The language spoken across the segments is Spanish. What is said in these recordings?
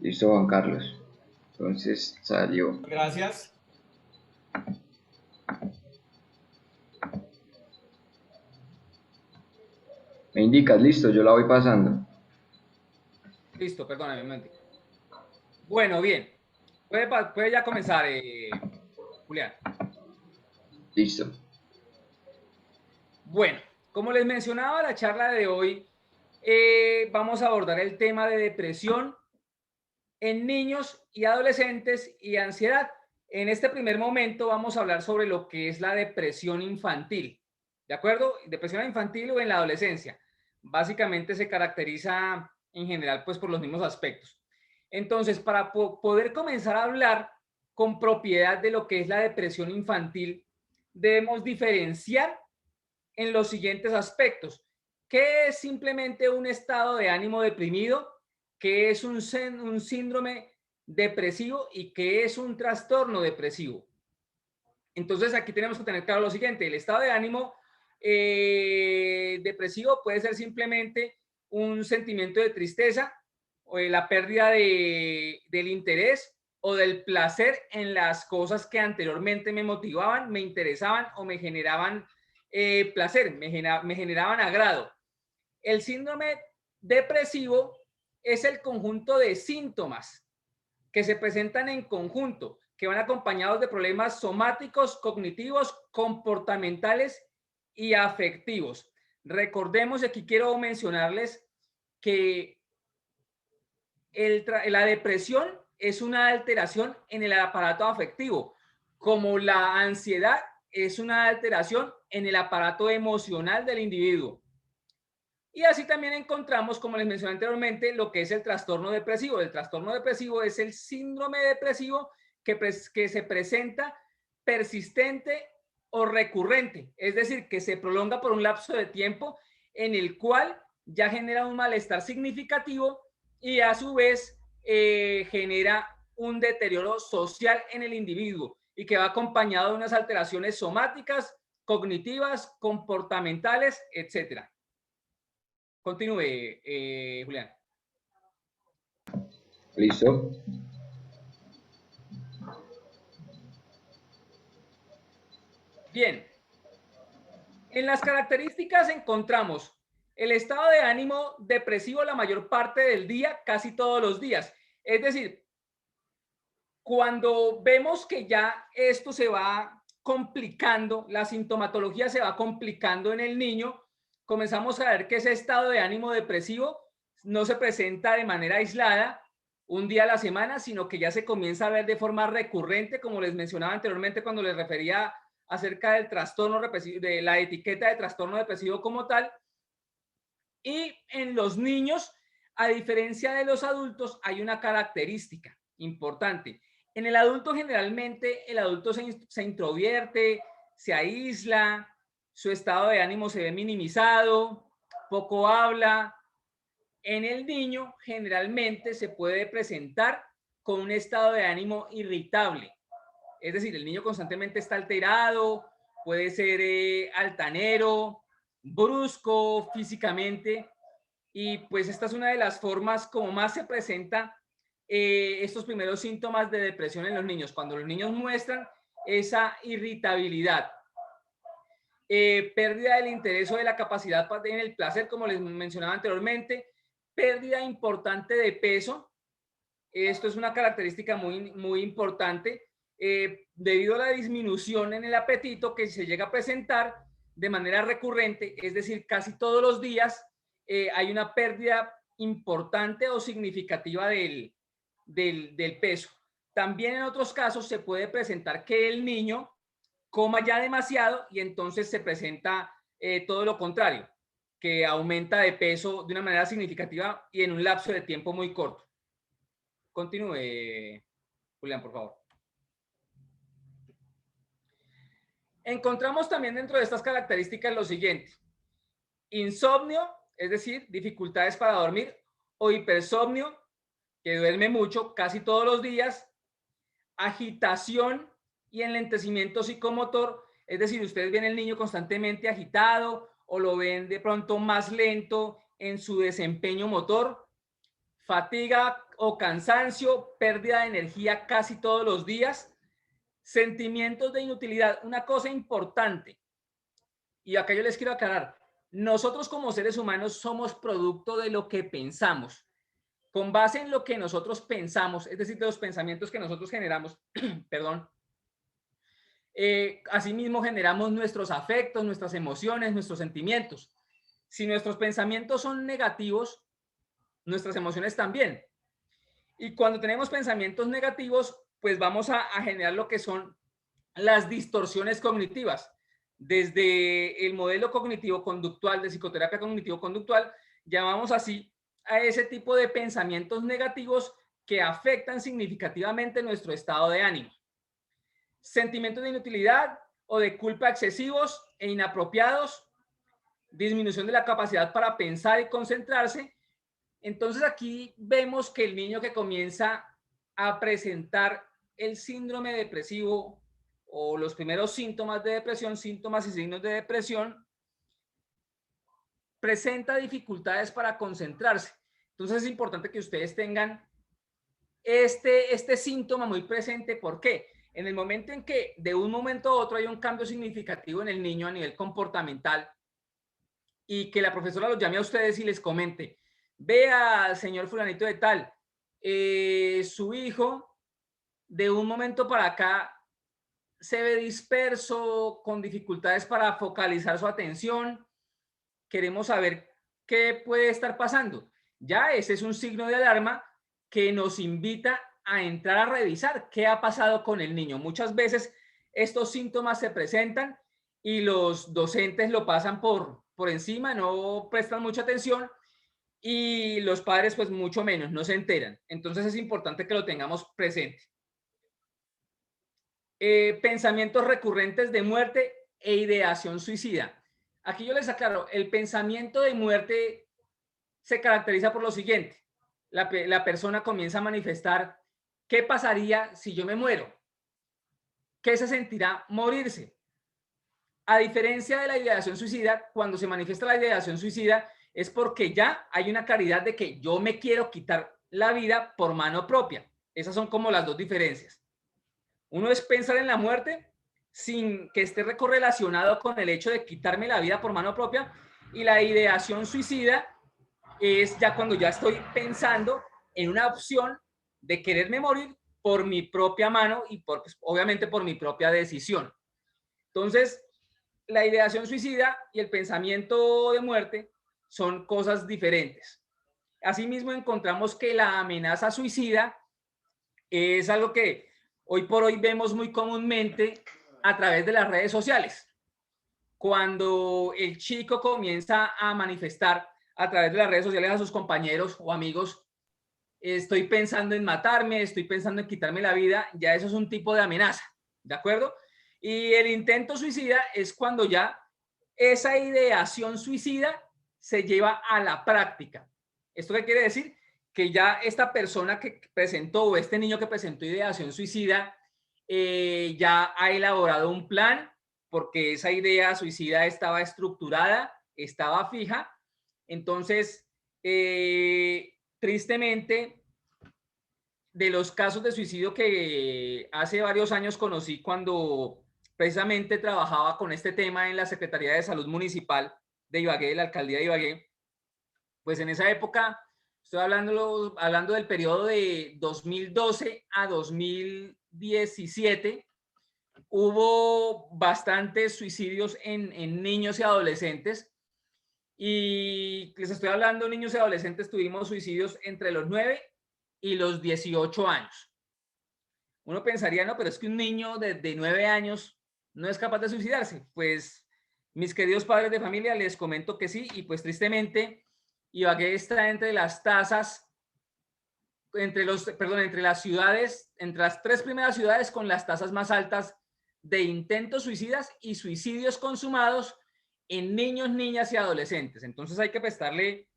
Listo, Juan Carlos. Entonces salió. Gracias. Me indicas, listo, yo la voy pasando. Listo, perdóname un momentico. Bueno, bien. Puede ya comenzar, Julián. Listo. Bueno, como les mencionaba, la charla de hoy vamos a abordar el tema de depresión en niños y adolescentes y ansiedad. En este primer momento vamos a hablar sobre lo que es la depresión infantil. ¿De acuerdo? Depresión infantil o en la adolescencia. Básicamente se caracteriza en general pues por los mismos aspectos. Entonces, para poder comenzar a hablar con propiedad de lo que es la depresión infantil, debemos diferenciar en los siguientes aspectos. ¿Qué es simplemente un estado de ánimo deprimido? ¿Qué es un síndrome depresivo? ¿Y qué es un trastorno depresivo? Entonces aquí tenemos que tener claro lo siguiente, el estado de ánimo depresivo puede ser simplemente un sentimiento de tristeza o de la pérdida del interés o del placer en las cosas que anteriormente me motivaban, me interesaban o me generaban placer, me generaban agrado. El síndrome depresivo es el conjunto de síntomas que se presentan en conjunto, que van acompañados de problemas somáticos, cognitivos, comportamentales y afectivos. Recordemos, y aquí quiero mencionarles que la depresión es una alteración en el aparato afectivo, como la ansiedad es una alteración en el aparato emocional del individuo. Y así también encontramos, como les mencioné anteriormente, lo que es el trastorno depresivo. El trastorno depresivo es el síndrome depresivo que se presenta persistente o recurrente, es decir, que se prolonga por un lapso de tiempo en el cual ya genera un malestar significativo y a su vez genera un deterioro social en el individuo y que va acompañado de unas alteraciones somáticas, cognitivas, comportamentales, etcétera. Continúe, Julián. Listo. Bien, en las características encontramos el estado de ánimo depresivo la mayor parte del día, casi todos los días. Es decir, cuando vemos que ya esto se va complicando, la sintomatología se va complicando en el niño, comenzamos a ver que ese estado de ánimo depresivo no se presenta de manera aislada un día a la semana, sino que ya se comienza a ver de forma recurrente, como les mencionaba anteriormente cuando les refería acerca del trastorno depresivo, de la etiqueta de trastorno depresivo como tal. Y en los niños, a diferencia de los adultos, hay una característica importante. En el adulto generalmente el adulto se introvierte, se aísla, su estado de ánimo se ve minimizado, poco habla. En el niño generalmente se puede presentar con un estado de ánimo irritable. Es decir, el niño constantemente está alterado, puede ser altanero, brusco físicamente, y pues esta es una de las formas como más se presenta estos primeros síntomas de depresión en los niños, cuando los niños muestran esa irritabilidad, pérdida del interés o de la capacidad en el placer, como les mencionaba anteriormente, pérdida importante de peso. Esto es una característica muy importante debido a la disminución en el apetito que se llega a presentar de manera recurrente, es decir, casi todos los días hay una pérdida importante o significativa del peso. También en otros casos se puede presentar que el niño coma ya demasiado y entonces se presenta todo lo contrario, que aumenta de peso de una manera significativa y en un lapso de tiempo muy corto. Continúe, Julián, por favor. Encontramos también dentro de estas características lo siguiente: insomnio, es decir, dificultades para dormir, o hipersomnio, que duerme mucho casi todos los días, agitación y enlentecimiento psicomotor, es decir, ustedes ven el niño constantemente agitado o lo ven de pronto más lento en su desempeño motor, fatiga o cansancio, pérdida de energía casi todos los días, sentimientos de inutilidad. Una cosa importante, y acá yo les quiero aclarar, nosotros como seres humanos somos producto de lo que pensamos. Con base en lo que nosotros pensamos, es decir, de los pensamientos que nosotros generamos, perdón, asimismo generamos nuestros afectos, nuestras emociones, nuestros sentimientos. Si nuestros pensamientos son negativos, nuestras emociones también. Y cuando tenemos pensamientos negativos, pues vamos a generar lo que son las distorsiones cognitivas. Desde el modelo cognitivo-conductual, de psicoterapia cognitivo-conductual, llamamos así a ese tipo de pensamientos negativos que afectan significativamente nuestro estado de ánimo. Sentimientos de inutilidad o de culpa excesivos e inapropiados, disminución de la capacidad para pensar y concentrarse. Entonces aquí vemos que el niño que comienza a presentar el síndrome depresivo o los primeros síntomas de depresión, síntomas y signos de depresión, presenta dificultades para concentrarse. Entonces es importante que ustedes tengan este síntoma muy presente. ¿Por qué? En el momento en que de un momento a otro hay un cambio significativo en el niño a nivel comportamental y que la profesora los llame a ustedes y les comente, vea, señor fulanito de tal, su hijo de un momento para acá se ve disperso, con dificultades para focalizar su atención, queremos saber qué puede estar pasando. Ya ese es un signo de alarma que nos invita a entrar a revisar qué ha pasado con el niño. Muchas veces estos síntomas se presentan y los docentes lo pasan por encima, no prestan mucha atención y los padres pues mucho menos, no se enteran. Entonces es importante que lo tengamos presente. Pensamientos recurrentes de muerte e ideación suicida. Aquí yo les aclaro, el pensamiento de muerte se caracteriza por lo siguiente. La persona comienza a manifestar qué pasaría si yo me muero, qué se sentirá morirse. A diferencia de la ideación suicida, cuando se manifiesta la ideación suicida es porque ya hay una claridad de que yo me quiero quitar la vida por mano propia. Esas son como las dos diferencias. Uno es pensar en la muerte sin que esté correlacionado con el hecho de quitarme la vida por mano propia, y la ideación suicida es ya cuando ya estoy pensando en una opción de quererme morir por mi propia mano y pues, obviamente por mi propia decisión. Entonces, la ideación suicida y el pensamiento de muerte son cosas diferentes. Asimismo, encontramos que la amenaza suicida es algo que hoy por hoy vemos muy comúnmente a través de las redes sociales. Cuando el chico comienza a manifestar a través de las redes sociales a sus compañeros o amigos, estoy pensando en matarme, estoy pensando en quitarme la vida, ya eso es un tipo de amenaza, ¿de acuerdo? Y el intento suicida es cuando ya esa ideación suicida se lleva a la práctica. ¿Esto qué quiere decir? Que ya esta persona que presentó o este niño que presentó ideación suicida ya ha elaborado un plan porque esa idea suicida estaba estructurada, estaba fija. Entonces, tristemente, de los casos de suicidio que hace varios años conocí cuando precisamente trabajaba con este tema en la Secretaría de Salud Municipal de Ibagué, de la Alcaldía de Ibagué, pues en esa época, estoy hablando del periodo de 2012 a 2017, hubo bastantes suicidios en niños y adolescentes. Y les estoy hablando, niños y adolescentes, tuvimos suicidios entre los 9 y los 18 años. Uno pensaría, no, pero es que un niño de 9 años no es capaz de suicidarse. Pues mis queridos padres de familia, les comento que sí, y pues tristemente Ibagué está entre las tasas, entre las ciudades, entre las 3 primeras ciudades con las tasas más altas de intentos suicidas y suicidios consumados en niños, niñas y adolescentes. Entonces hay que prestarle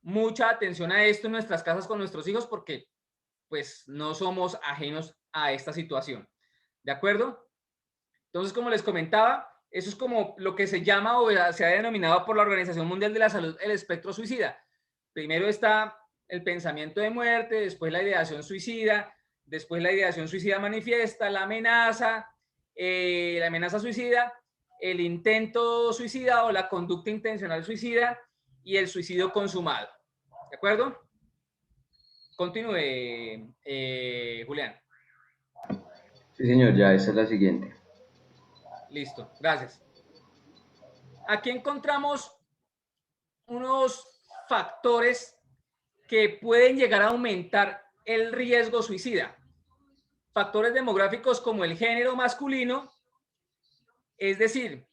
mucha atención a esto en nuestras casas con nuestros hijos porque pues no somos ajenos a esta situación. ¿De acuerdo? Entonces, como les comentaba, eso es como lo que se llama o se ha denominado por la Organización Mundial de la Salud el espectro suicida. Primero está el pensamiento de muerte, después la ideación suicida, después la ideación suicida manifiesta, la amenaza suicida, el intento suicida o la conducta intencional suicida y el suicidio consumado. ¿De acuerdo? Continúe, Julián. Sí, señor, ya esa es la siguiente. Listo, gracias. Aquí encontramos unos factores que pueden llegar a aumentar el riesgo suicida. Factores demográficos como el género masculino, es decir,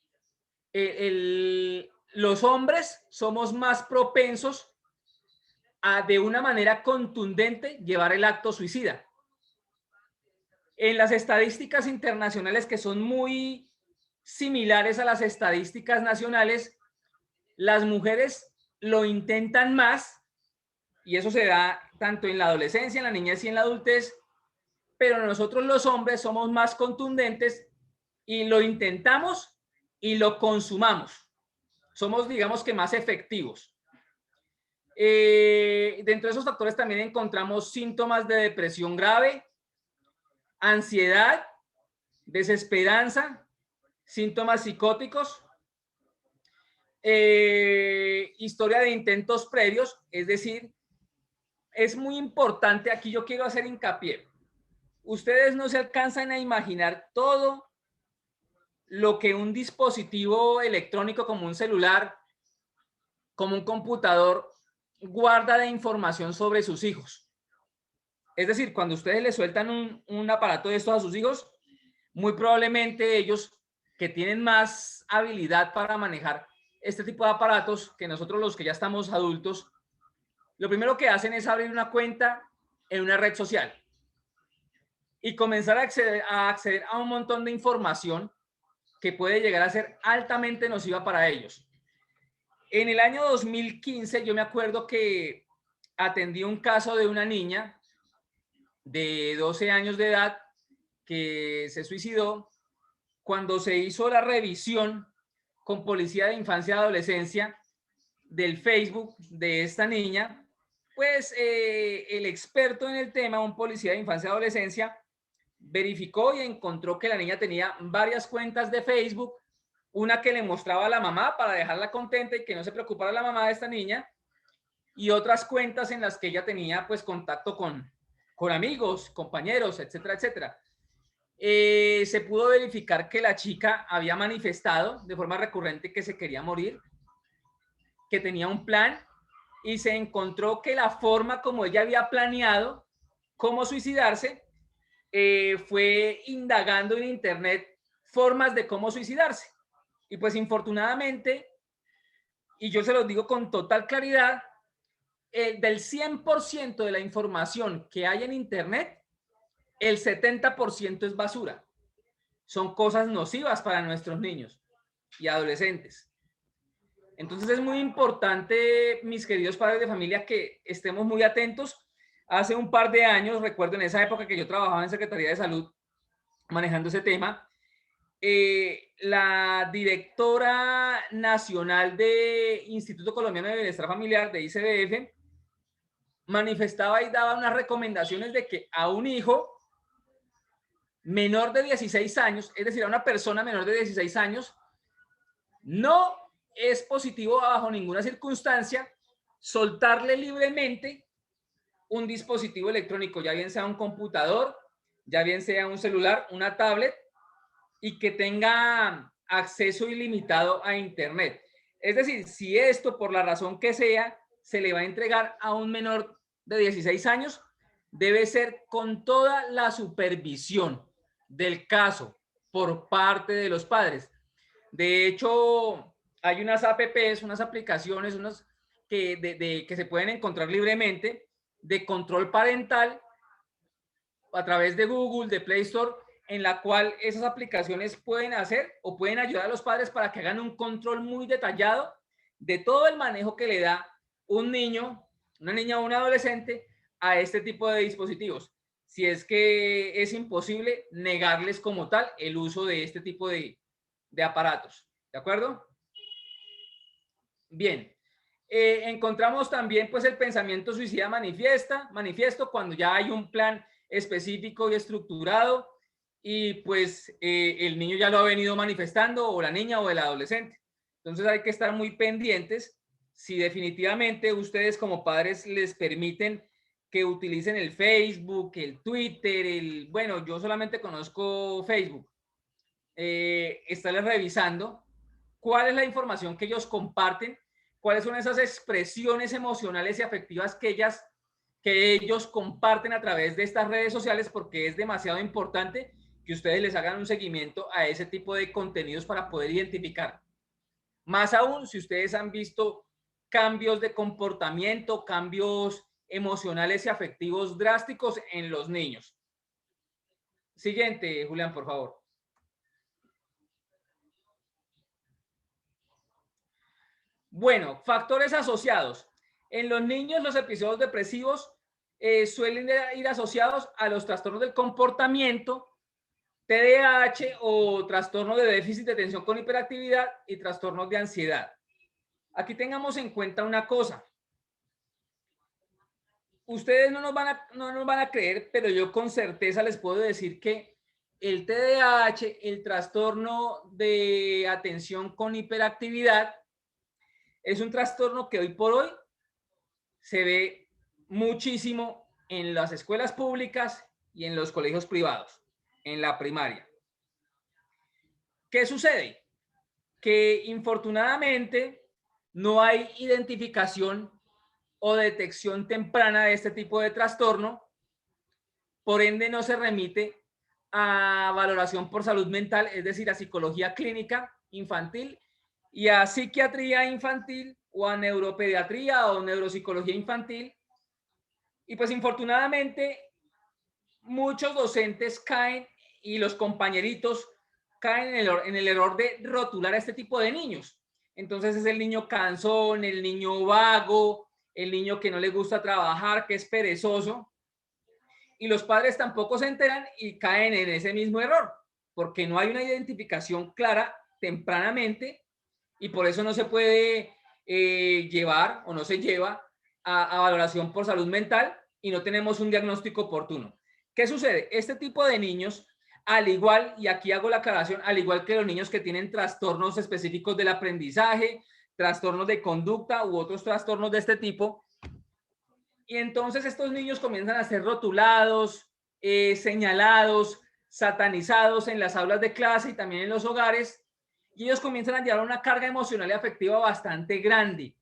los hombres somos más propensos a de una manera contundente llevar el acto suicida. En las estadísticas internacionales, que son muy similares a las estadísticas nacionales, las mujeres lo intentan más, y eso se da tanto en la adolescencia, en la niñez y en la adultez, pero nosotros los hombres somos más contundentes y lo intentamos y lo consumamos. Somos, digamos que, más efectivos. Dentro de esos factores también encontramos síntomas de depresión grave, ansiedad, desesperanza, síntomas psicóticos, historia de intentos previos, es decir, es muy importante, aquí yo quiero hacer hincapié. Ustedes no se alcanzan a imaginar todo lo que un dispositivo electrónico como un celular, como un computador, guarda de información sobre sus hijos. Es decir, cuando ustedes le sueltan un aparato de estos a sus hijos, muy probablemente ellos, que tienen más habilidad para manejar este tipo de aparatos que nosotros los que ya estamos adultos, lo primero que hacen es abrir una cuenta en una red social y comenzar a acceder a un montón de información que puede llegar a ser altamente nociva para ellos. En el año 2015 yo me acuerdo que atendí un caso de una niña de 12 años de edad que se suicidó. Cuando se hizo la revisión con Policía de Infancia y Adolescencia del Facebook de esta niña, pues el experto en el tema, un policía de infancia y adolescencia, verificó y encontró que la niña tenía varias cuentas de Facebook, una que le mostraba a la mamá para dejarla contenta y que no se preocupara la mamá de esta niña, y otras cuentas en las que ella tenía pues contacto con amigos, compañeros, etcétera, etcétera. Se pudo verificar que la chica había manifestado de forma recurrente que se quería morir, que tenía un plan, y se encontró que la forma como ella había planeado cómo suicidarse fue indagando en internet formas de cómo suicidarse. Y pues infortunadamente, y yo se los digo con total claridad, del 100% de la información que hay en internet, el 70% es basura. Son cosas nocivas para nuestros niños y adolescentes. Entonces es muy importante, mis queridos padres de familia, que estemos muy atentos. Hace un par de años, recuerdo en esa época que yo trabajaba en Secretaría de Salud manejando ese tema, la directora nacional de Instituto Colombiano de Bienestar Familiar, de ICBF, manifestaba y daba unas recomendaciones de que a un hijo menor de 16 años, es decir, a una persona menor de 16 años, no es positivo bajo ninguna circunstancia soltarle libremente un dispositivo electrónico, ya bien sea un computador, ya bien sea un celular, una tablet, y que tenga acceso ilimitado a internet. Es decir, si esto por la razón que sea se le va a entregar a un menor de 16 años, debe ser con toda la supervisión del caso por parte de los padres. De hecho, hay unas apps, unas aplicaciones, que se pueden encontrar libremente de control parental a través de Google, de Play Store, en la cual esas aplicaciones pueden hacer o pueden ayudar a los padres para que hagan un control muy detallado de todo el manejo que le da un niño, una niña o un adolescente a este tipo de dispositivos. Si es que es imposible negarles como tal el uso de este tipo de aparatos. ¿De acuerdo? Bien. Encontramos también pues el pensamiento suicida manifiesto cuando ya hay un plan específico y estructurado y pues el niño ya lo ha venido manifestando o la niña o el adolescente. Entonces hay que estar muy pendientes si definitivamente ustedes como padres les permiten que utilicen el Facebook, el Twitter, bueno, yo solamente conozco Facebook, estarles revisando cuál es la información que ellos comparten, cuáles son esas expresiones emocionales y afectivas que ellos comparten a través de estas redes sociales, porque es demasiado importante que ustedes les hagan un seguimiento a ese tipo de contenidos para poder identificar. Más aún si ustedes han visto cambios de comportamiento, cambios emocionales y afectivos drásticos en los niños. Siguiente, Julián, por favor. Bueno, factores asociados. En los niños, los episodios depresivos suelen ir asociados a los trastornos del comportamiento, TDAH o trastorno de déficit de atención con hiperactividad y trastornos de ansiedad. Aquí tengamos en cuenta una cosa. Ustedes no nos van a creer, pero yo con certeza les puedo decir que el TDAH, el trastorno de atención con hiperactividad, es un trastorno que hoy por hoy se ve muchísimo en las escuelas públicas y en los colegios privados, en la primaria. ¿Qué sucede? Que infortunadamente no hay identificación o detección temprana de este tipo de trastorno, por ende no se remite a valoración por salud mental, es decir, a psicología clínica infantil y a psiquiatría infantil o a neuropediatría o neuropsicología infantil. Y pues infortunadamente muchos docentes caen y los compañeritos caen en el error de rotular a este tipo de niños. Entonces es el niño cansón, el niño vago, el niño que no le gusta trabajar, que es perezoso. Y los padres tampoco se enteran y caen en ese mismo error, porque no hay una identificación clara tempranamente y por eso no se puede llevar o no se lleva a valoración por salud mental y no tenemos un diagnóstico oportuno. ¿Qué sucede? Este tipo de niños, al igual, y aquí hago la aclaración, al igual que los niños que tienen trastornos específicos del aprendizaje, trastornos de conducta u otros trastornos de este tipo, y entonces estos niños comienzan a ser rotulados, señalados, satanizados en las aulas de clase y también en los hogares, y ellos comienzan a llevar una carga emocional y afectiva bastante grande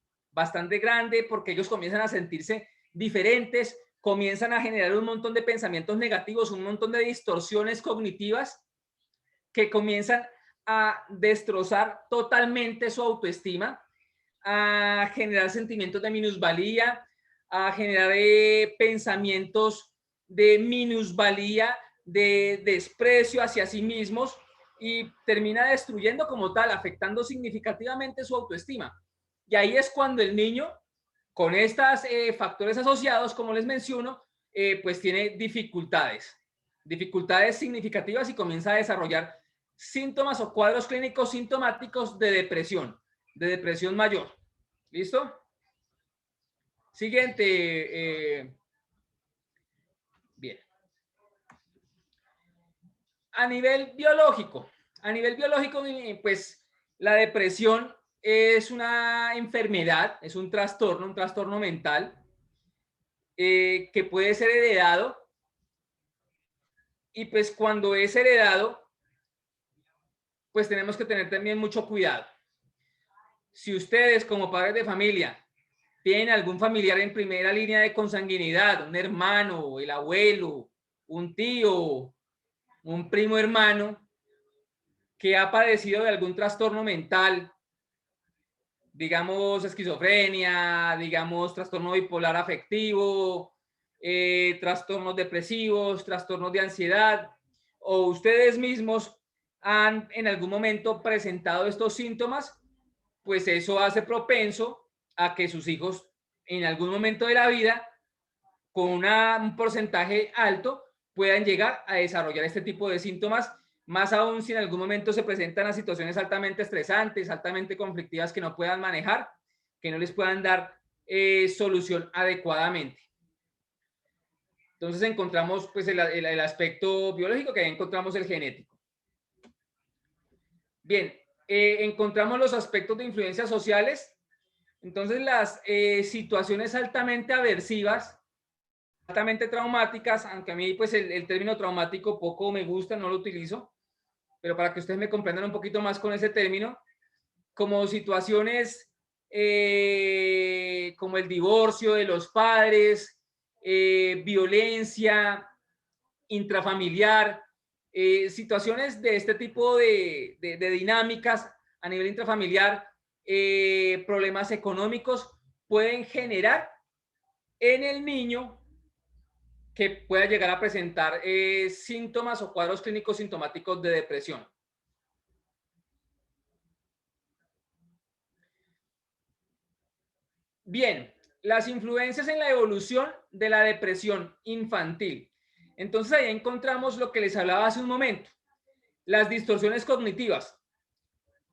porque ellos comienzan a sentirse diferentes, comienzan a generar un montón de pensamientos negativos, un montón de distorsiones cognitivas que comienzan a destrozar totalmente su autoestima, a generar sentimientos de minusvalía, a generar pensamientos de minusvalía, de desprecio hacia sí mismos y termina destruyendo como tal, afectando significativamente su autoestima. Y ahí es cuando el niño, con estos factores asociados, como les menciono, pues tiene dificultades significativas y comienza a desarrollar síntomas o cuadros clínicos sintomáticos de depresión mayor. ¿Listo? Siguiente. Bien. A nivel biológico, pues la depresión es una enfermedad, es un trastorno mental que puede ser heredado. Y pues cuando es heredado, pues tenemos que tener también mucho cuidado. Si ustedes como padres de familia tienen algún familiar en primera línea de consanguinidad, un hermano, el abuelo, un tío, un primo hermano que ha padecido de algún trastorno mental, digamos esquizofrenia, digamos trastorno bipolar afectivo, trastornos depresivos, trastornos de ansiedad, o ustedes mismos han en algún momento presentado estos síntomas, pues eso hace propenso a que sus hijos en algún momento de la vida, con un porcentaje alto, puedan llegar a desarrollar este tipo de síntomas, más aún si en algún momento se presentan a situaciones altamente estresantes, altamente conflictivas que no puedan manejar, que no les puedan dar solución adecuadamente. Entonces encontramos pues el aspecto biológico, que ahí encontramos el genético. Bien, encontramos los aspectos de influencias sociales. Entonces las situaciones altamente aversivas, altamente traumáticas, aunque a mí pues el término traumático poco me gusta, no lo utilizo, pero para que ustedes me comprendan un poquito más con ese término, como situaciones como el divorcio de los padres, violencia intrafamiliar, situaciones de este tipo de dinámicas a nivel intrafamiliar, problemas económicos, pueden generar en el niño que pueda llegar a presentar síntomas o cuadros clínicos sintomáticos de depresión. Bien, las influencias en la evolución de la depresión infantil. Entonces ahí encontramos lo que les hablaba hace un momento, las distorsiones cognitivas,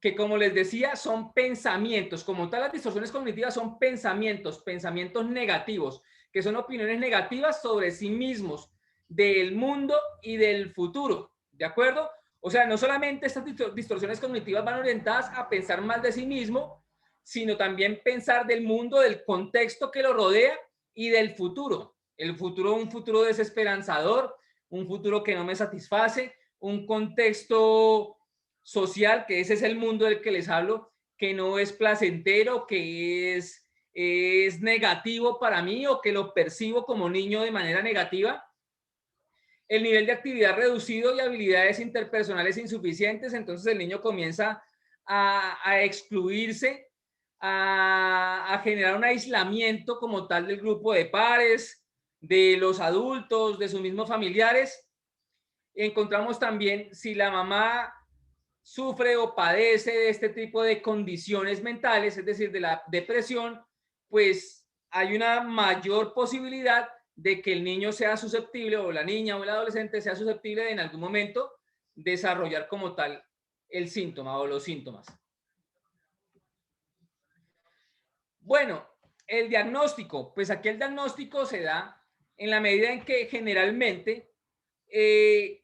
que como les decía son pensamientos, como tal las distorsiones cognitivas son pensamientos, pensamientos negativos, que son opiniones negativas sobre sí mismos, del mundo y del futuro, ¿de acuerdo? O sea, no solamente estas distorsiones cognitivas van orientadas a pensar mal de sí mismo, sino también pensar del mundo, del contexto que lo rodea y del futuro. El futuro, un futuro desesperanzador, un futuro que no me satisface, un contexto social, que ese es el mundo del que les hablo, que no es placentero, que es negativo para mí o que lo percibo como niño de manera negativa. El nivel de actividad reducido y habilidades interpersonales insuficientes, entonces el niño comienza a excluirse, a generar un aislamiento como tal del grupo de pares, de los adultos, de sus mismos familiares. Encontramos también si la mamá sufre o padece de este tipo de condiciones mentales, es decir, de la depresión, pues hay una mayor posibilidad de que el niño sea susceptible o la niña o el adolescente sea susceptible de en algún momento desarrollar como tal el síntoma o los síntomas. Bueno, el diagnóstico, pues aquí el diagnóstico se da en la medida en que generalmente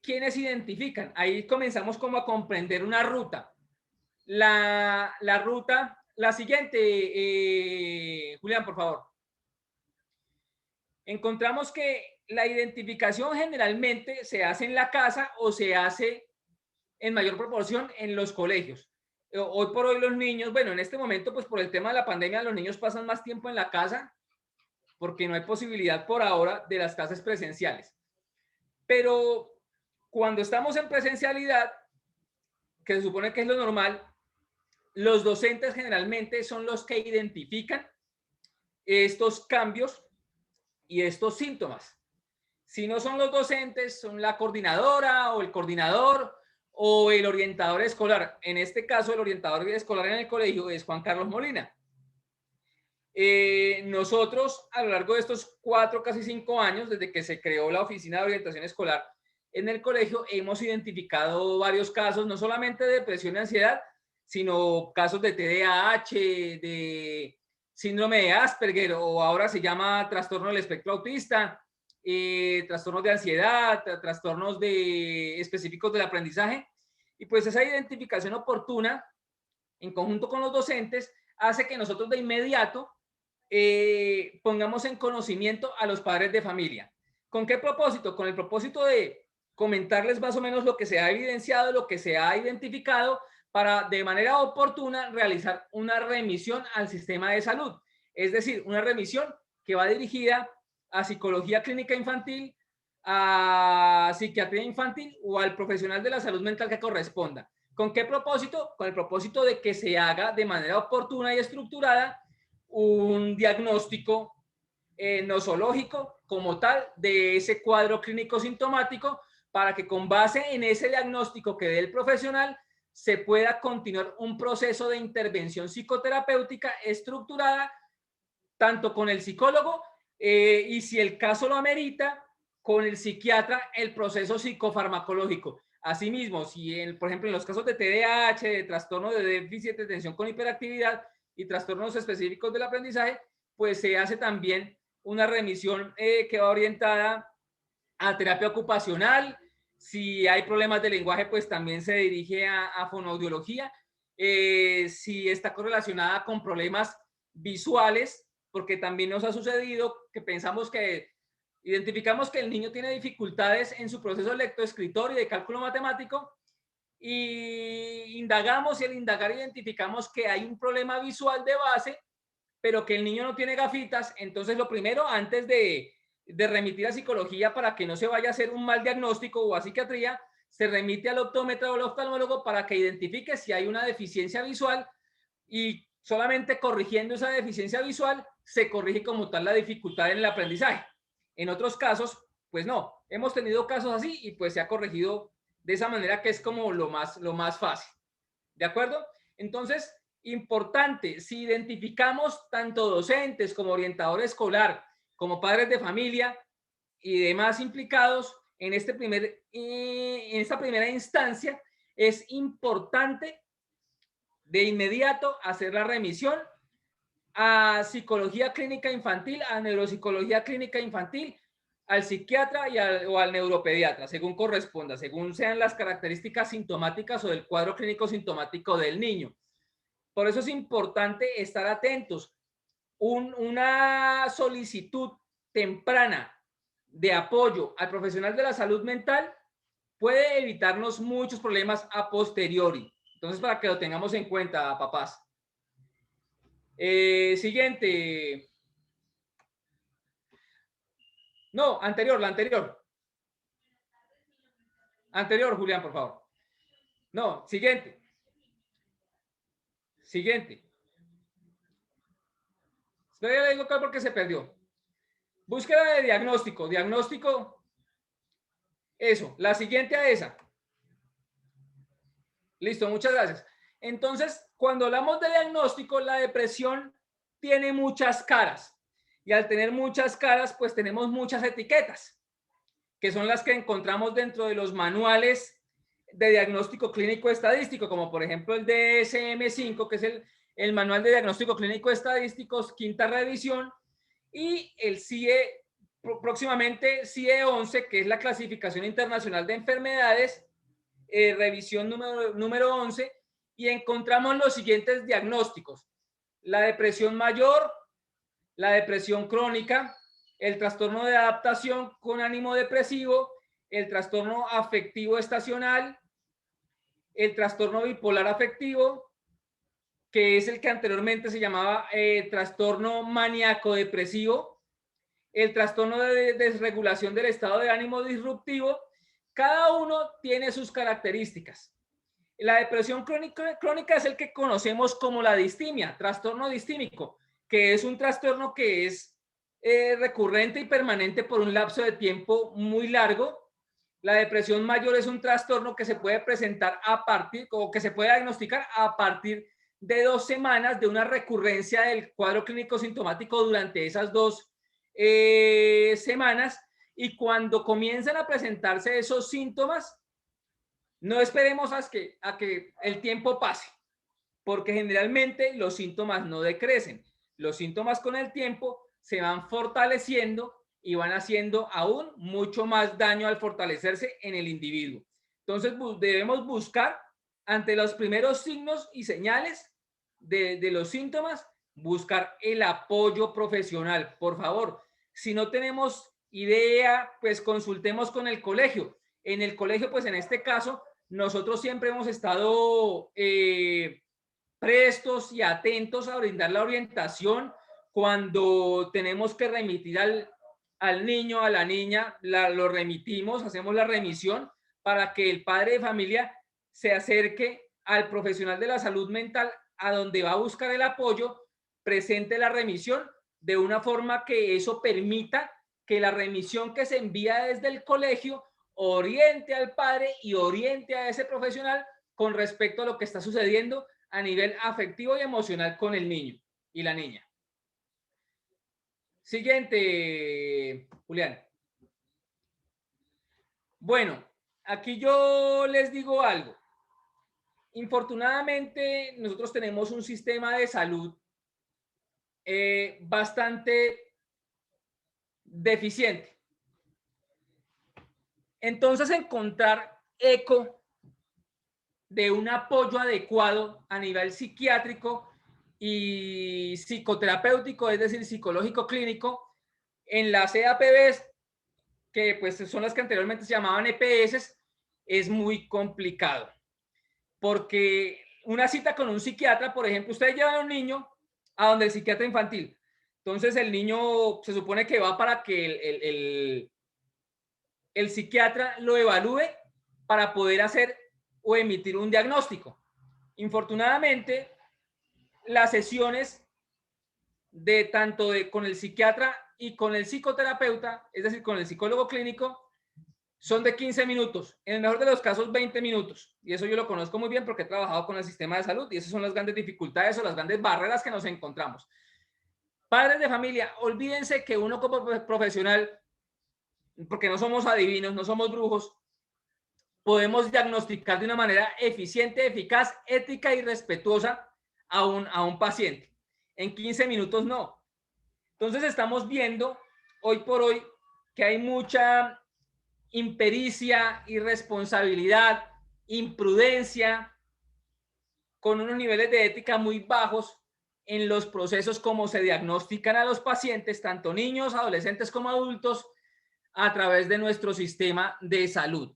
¿quiénes identifican? Ahí comenzamos como a comprender una ruta. La ruta, la siguiente, Julián, por favor. Encontramos que la identificación generalmente se hace en la casa o se hace en mayor proporción en los colegios. Hoy por hoy los niños, bueno, en este momento, pues por el tema de la pandemia, los niños pasan más tiempo en la casa porque no hay posibilidad por ahora de las clases presenciales. Pero cuando estamos en presencialidad, que se supone que es lo normal, los docentes generalmente son los que identifican estos cambios y estos síntomas. Si no son los docentes, son la coordinadora o el coordinador o el orientador escolar. En este caso, el orientador escolar en el colegio es Juan Carlos Molina. Nosotros, a lo largo de estos 4, casi 5 años, desde que se creó la Oficina de Orientación Escolar en el colegio, hemos identificado varios casos, no solamente de depresión y ansiedad, sino casos de TDAH, de síndrome de Asperger, o ahora se llama trastorno del espectro autista, trastornos de ansiedad, trastornos específicos del aprendizaje. Y pues esa identificación oportuna, en conjunto con los docentes, hace que nosotros de inmediato pongamos en conocimiento a los padres de familia. ¿Con qué propósito? Con el propósito de comentarles más o menos lo que se ha evidenciado, lo que se ha identificado, para de manera oportuna realizar una remisión al sistema de salud. Es decir, una remisión que va dirigida a psicología clínica infantil, a psiquiatría infantil o al profesional de la salud mental que corresponda. ¿Con qué propósito? Con el propósito de que se haga de manera oportuna y estructurada un diagnóstico nosológico como tal de ese cuadro clínico sintomático, para que con base en ese diagnóstico que dé el profesional se pueda continuar un proceso de intervención psicoterapéutica estructurada, tanto con el psicólogo y si el caso lo amerita, con el psiquiatra, el proceso psicofarmacológico. Asimismo, si por ejemplo en los casos de TDAH, de trastorno de déficit de atención con hiperactividad, y trastornos específicos del aprendizaje, pues se hace también una remisión que va orientada a terapia ocupacional. Si hay problemas de lenguaje, pues también se dirige a fonoaudiología. Si está correlacionada con problemas visuales, porque también nos ha sucedido que pensamos que identificamos que el niño tiene dificultades en su proceso lectoescritor y de cálculo matemático y indagamos y al indagar identificamos que hay un problema visual de base, pero que el niño no tiene gafitas. Entonces lo primero, antes de remitir a psicología para que no se vaya a hacer un mal diagnóstico o a psiquiatría, se remite al optómetra o al oftalmólogo para que identifique si hay una deficiencia visual y solamente corrigiendo esa deficiencia visual se corrige como tal la dificultad en el aprendizaje. En otros casos, pues no, hemos tenido casos así y pues se ha corregido de esa manera que es como lo más fácil. ¿De acuerdo? Entonces, importante, si identificamos tanto docentes como orientador escolar, como padres de familia y demás implicados en esta primera instancia, es importante de inmediato hacer la remisión a psicología clínica infantil, a neuropsicología clínica infantil, al psiquiatra o al neuropediatra, según corresponda, según sean las características sintomáticas o del cuadro clínico sintomático del niño. Por eso es importante estar atentos. Una solicitud temprana de apoyo al profesional de la salud mental puede evitarnos muchos problemas a posteriori. Entonces, para que lo tengamos en cuenta, papás. Siguiente. No, anterior, la anterior. Anterior, Julián, por favor. No, siguiente. Siguiente. Espera, le digo acá porque se perdió. Búsqueda de diagnóstico. Diagnóstico. Eso. La siguiente a esa. Listo, muchas gracias. Entonces, cuando hablamos de diagnóstico, la depresión tiene muchas caras. Y al tener muchas caras, pues tenemos muchas etiquetas, que son las que encontramos dentro de los manuales de diagnóstico clínico estadístico, como por ejemplo el DSM-5, que es el Manual de Diagnóstico Clínico Estadísticos, quinta revisión, y el CIE, próximamente CIE 11, que es la Clasificación Internacional de Enfermedades, revisión número 11, y encontramos los siguientes diagnósticos: la depresión mayor, la depresión crónica, el trastorno de adaptación con ánimo depresivo, el trastorno afectivo estacional, el trastorno bipolar afectivo, que es el que anteriormente se llamaba trastorno maníaco depresivo, el trastorno de desregulación del estado de ánimo disruptivo. Cada uno tiene sus características. La depresión crónica es el que conocemos como la distimia, trastorno distímico, que es un trastorno que es recurrente y permanente por un lapso de tiempo muy largo. La depresión mayor es un trastorno que se puede presentar a partir, o que se puede diagnosticar a partir de 2 semanas de una recurrencia del cuadro clínico sintomático durante esas 2 semanas. Y cuando comienzan a presentarse esos síntomas, no esperemos a que el tiempo pase, porque generalmente los síntomas no decrecen. Los síntomas con el tiempo se van fortaleciendo y van haciendo aún mucho más daño al fortalecerse en el individuo. Entonces debemos buscar, ante los primeros signos y señales de los síntomas, buscar el apoyo profesional. Por favor, si no tenemos idea, pues consultemos con el colegio. En el colegio, pues en este caso, nosotros siempre hemos estado prestos y atentos a brindar la orientación cuando tenemos que remitir al niño, a la niña, lo remitimos, hacemos la remisión para que el padre de familia se acerque al profesional de la salud mental a donde va a buscar el apoyo, presente la remisión de una forma que eso permita que la remisión que se envía desde el colegio oriente al padre y oriente a ese profesional con respecto a lo que está sucediendo a nivel afectivo y emocional con el niño y la niña. Siguiente, Julián. Bueno, aquí yo les digo algo. Infortunadamente, nosotros tenemos un sistema de salud bastante deficiente. Entonces, encontrar eco de un apoyo adecuado a nivel psiquiátrico y psicoterapéutico, es decir, psicológico clínico, en las EAPBs, que pues son las que anteriormente se llamaban EPS, es muy complicado. Porque una cita con un psiquiatra, por ejemplo, usted lleva a un niño a donde el psiquiatra infantil. Entonces el niño se supone que va para que el psiquiatra lo evalúe para poder hacer o emitir un diagnóstico. Infortunadamente, las sesiones de tanto con el psiquiatra y con el psicoterapeuta, es decir, con el psicólogo clínico, son de 15 minutos, en el mejor de los casos 20 minutos. Y eso yo lo conozco muy bien porque he trabajado con el sistema de salud y esas son las grandes dificultades o las grandes barreras que nos encontramos. Padres de familia, olvídense que uno como profesional, porque no somos adivinos, no somos brujos, podemos diagnosticar de una manera eficiente, eficaz, ética y respetuosa a un paciente. En 15 minutos no. Entonces estamos viendo hoy por hoy que hay mucha impericia, irresponsabilidad, imprudencia, con unos niveles de ética muy bajos en los procesos como se diagnostican a los pacientes, tanto niños, adolescentes como adultos, a través de nuestro sistema de salud.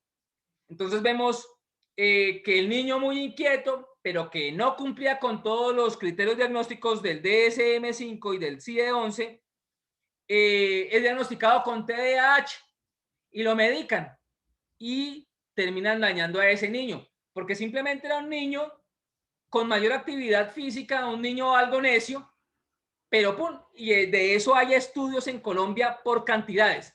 Entonces vemos que el niño muy inquieto, pero que no cumplía con todos los criterios diagnósticos del DSM-5 y del CIE-11, es diagnosticado con TDAH y lo medican y terminan dañando a ese niño, porque simplemente era un niño con mayor actividad física, un niño algo necio, pero ¡pum! Y de eso hay estudios en Colombia por cantidades.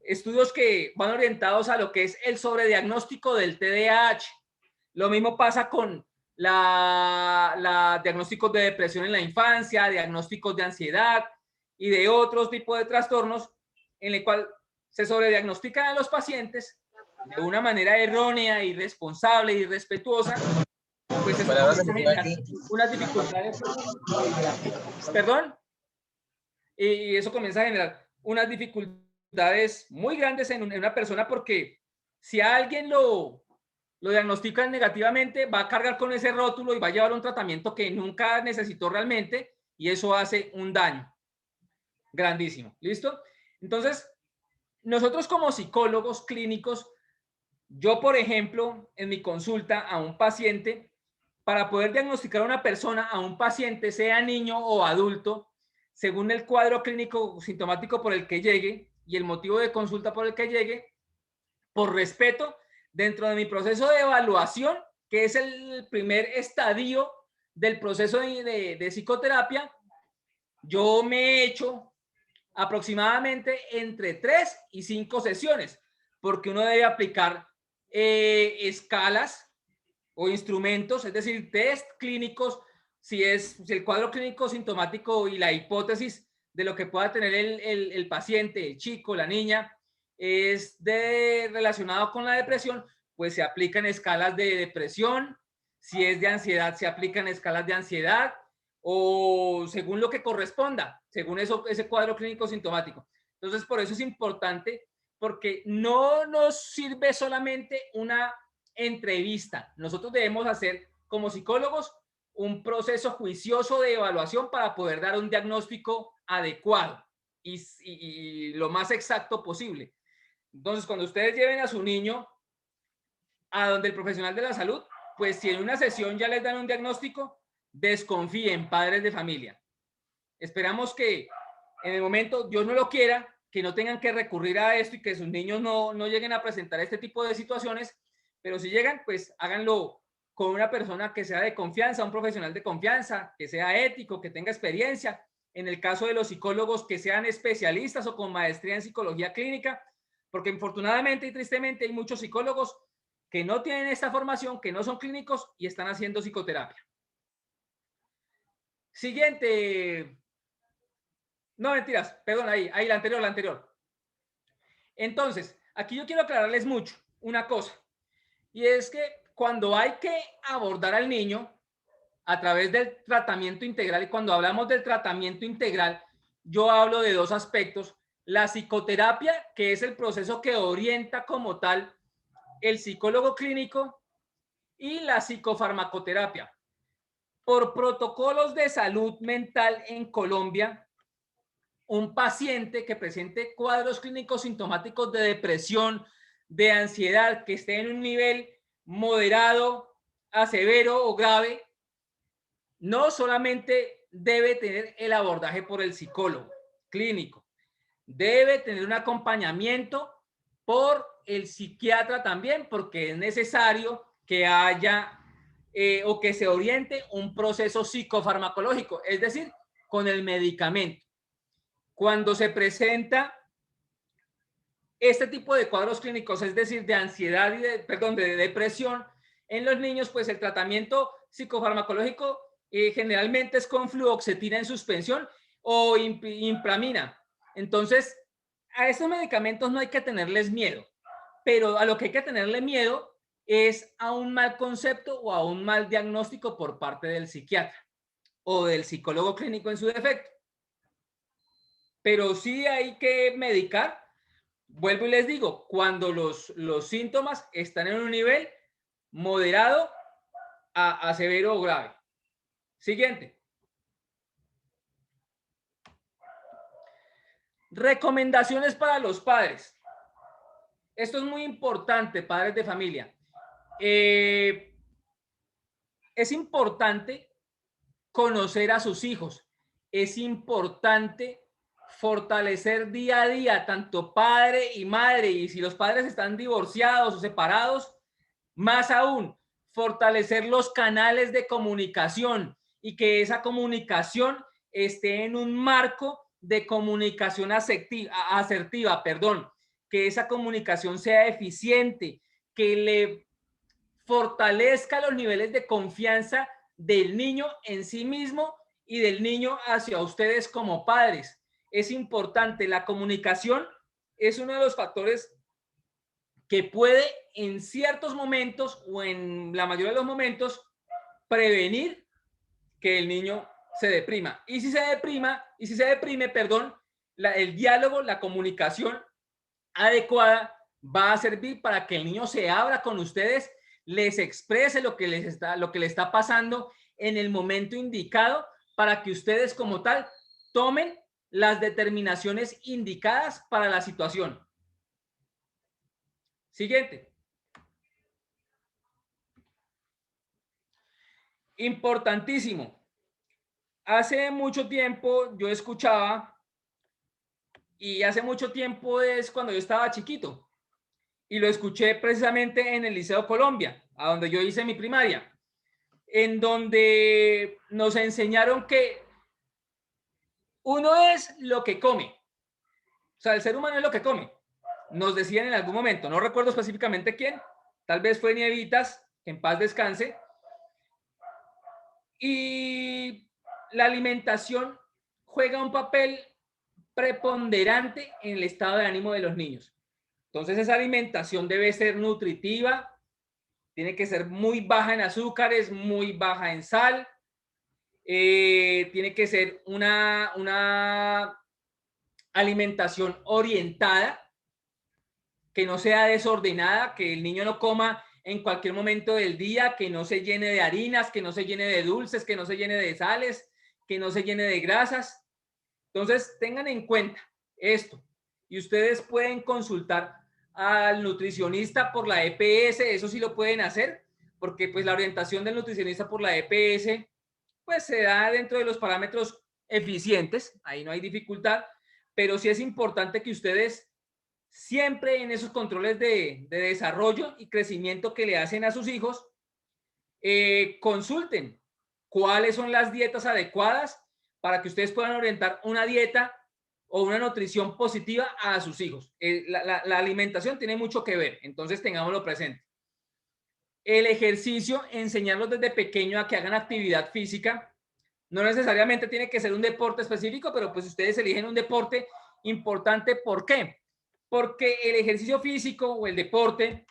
Estudios que van orientados a lo que es el sobrediagnóstico del TDAH. Lo mismo pasa con la diagnósticos de depresión en la infancia, diagnósticos de ansiedad y de otros tipos de trastornos en el cual se sobrediagnostican a los pacientes de una manera errónea, irresponsable, irrespetuosa, pues eso comienza a generar unas dificultades, perdón, y eso comienza a generar unas dificultades muy grandes en una persona porque si a alguien lo diagnostican negativamente, va a cargar con ese rótulo y va a llevar un tratamiento que nunca necesitó realmente y eso hace un daño grandísimo. ¿Listo? Entonces, nosotros como psicólogos clínicos, yo, por ejemplo, en mi consulta a un paciente, para poder diagnosticar a una persona, a un paciente, sea niño o adulto, según el cuadro clínico sintomático por el que llegue y el motivo de consulta por el que llegue, por respeto, dentro de mi proceso de evaluación, que es el primer estadio del proceso de psicoterapia, yo me he hecho aproximadamente entre 3 y 5 sesiones, porque uno debe aplicar escalas o instrumentos, es decir, test clínicos, si el cuadro clínico sintomático y la hipótesis de lo que pueda tener el paciente, el chico, la niña, es relacionado con la depresión, pues se aplican escalas de depresión, si es de ansiedad, se aplican escalas de ansiedad, o según lo que corresponda, según ese cuadro clínico sintomático. Entonces, por eso es importante, porque no nos sirve solamente una entrevista. Nosotros debemos hacer, como psicólogos, un proceso juicioso de evaluación para poder dar un diagnóstico adecuado y lo más exacto posible. Entonces, cuando ustedes lleven a su niño a donde el profesional de la salud, pues si en una sesión ya les dan un diagnóstico, desconfíen, padres de familia. Esperamos que en el momento, Dios no lo quiera, que no tengan que recurrir a esto y que sus niños no lleguen a presentar este tipo de situaciones, pero si llegan, pues háganlo con una persona que sea de confianza, un profesional de confianza, que sea ético, que tenga experiencia. En el caso de los psicólogos, que sean especialistas o con maestría en psicología clínica, porque infortunadamente y tristemente hay muchos psicólogos que no tienen esta formación, que no son clínicos y están haciendo psicoterapia. Siguiente. No, mentiras, perdón, ahí, la anterior. Entonces, aquí yo quiero aclararles mucho una cosa, y es que cuando hay que abordar al niño, a través del tratamiento integral. Y cuando hablamos del tratamiento integral, yo hablo de dos aspectos. La psicoterapia, que es el proceso que orienta como tal el psicólogo clínico, y la psicofarmacoterapia. Por protocolos de salud mental en Colombia, un paciente que presente cuadros clínicos sintomáticos de depresión, de ansiedad, que esté en un nivel moderado a severo o grave, no solamente debe tener el abordaje por el psicólogo clínico, debe tener un acompañamiento por el psiquiatra también, porque es necesario que haya o que se oriente un proceso psicofarmacológico, es decir, con el medicamento. Cuando se presenta este tipo de cuadros clínicos, es decir, de ansiedad y de depresión en los niños, pues el tratamiento psicofarmacológico generalmente es con fluoxetina en suspensión o impramina. Entonces, a estos medicamentos no hay que tenerles miedo, pero a lo que hay que tenerle miedo es a un mal concepto o a un mal diagnóstico por parte del psiquiatra o del psicólogo clínico en su defecto. Pero sí hay que medicar. Vuelvo y les digo, cuando los síntomas están en un nivel moderado a severo o grave. Siguiente. Recomendaciones para los padres. Esto es muy importante, padres de familia. Es importante conocer a sus hijos. Es importante fortalecer día a día tanto padre y madre, y si los padres están divorciados o separados, más aún, fortalecer los canales de comunicación y que esa comunicación esté en un marco de comunicación asertiva, perdón, que esa comunicación sea eficiente, que le fortalezca los niveles de confianza del niño en sí mismo y del niño hacia ustedes como padres. Es importante, la comunicación es uno de los factores que puede en ciertos momentos o en la mayoría de los momentos prevenir que el niño se deprima. Y si se deprime, perdón, el diálogo, la comunicación adecuada va a servir para que el niño se abra con ustedes, les exprese lo que le está pasando en el momento indicado para que ustedes como tal tomen las determinaciones indicadas para la situación. Siguiente. Importantísimo. Hace mucho tiempo yo escuchaba, y hace mucho tiempo es cuando yo estaba chiquito, y lo escuché precisamente en el Liceo Colombia, a donde yo hice mi primaria, en donde nos enseñaron que uno es lo que come. O sea, el ser humano es lo que come. Nos decían en algún momento, no recuerdo específicamente quién, tal vez fue Nievitas, que en paz descanse. Y la alimentación juega un papel preponderante en el estado de ánimo de los niños. Entonces esa alimentación debe ser nutritiva, tiene que ser muy baja en azúcares, muy baja en sal, tiene que ser una alimentación orientada, que no sea desordenada, que el niño no coma en cualquier momento del día, que no se llene de harinas, que no se llene de dulces, que no se llene de sales, que no se llene de grasas. Entonces, tengan en cuenta esto y ustedes pueden consultar al nutricionista por la EPS, eso sí lo pueden hacer, porque pues la orientación del nutricionista por la EPS pues se da dentro de los parámetros eficientes, ahí no hay dificultad, pero sí es importante que ustedes siempre en esos controles de desarrollo y crecimiento que le hacen a sus hijos, consulten cuáles son las dietas adecuadas para que ustedes puedan orientar una dieta o una nutrición positiva a sus hijos. La alimentación tiene mucho que ver, entonces tengámoslo presente. El ejercicio, enseñarlos desde pequeño a que hagan actividad física. No necesariamente tiene que ser un deporte específico, pero pues ustedes eligen un deporte importante. ¿Por qué? Porque el ejercicio físico o el deporte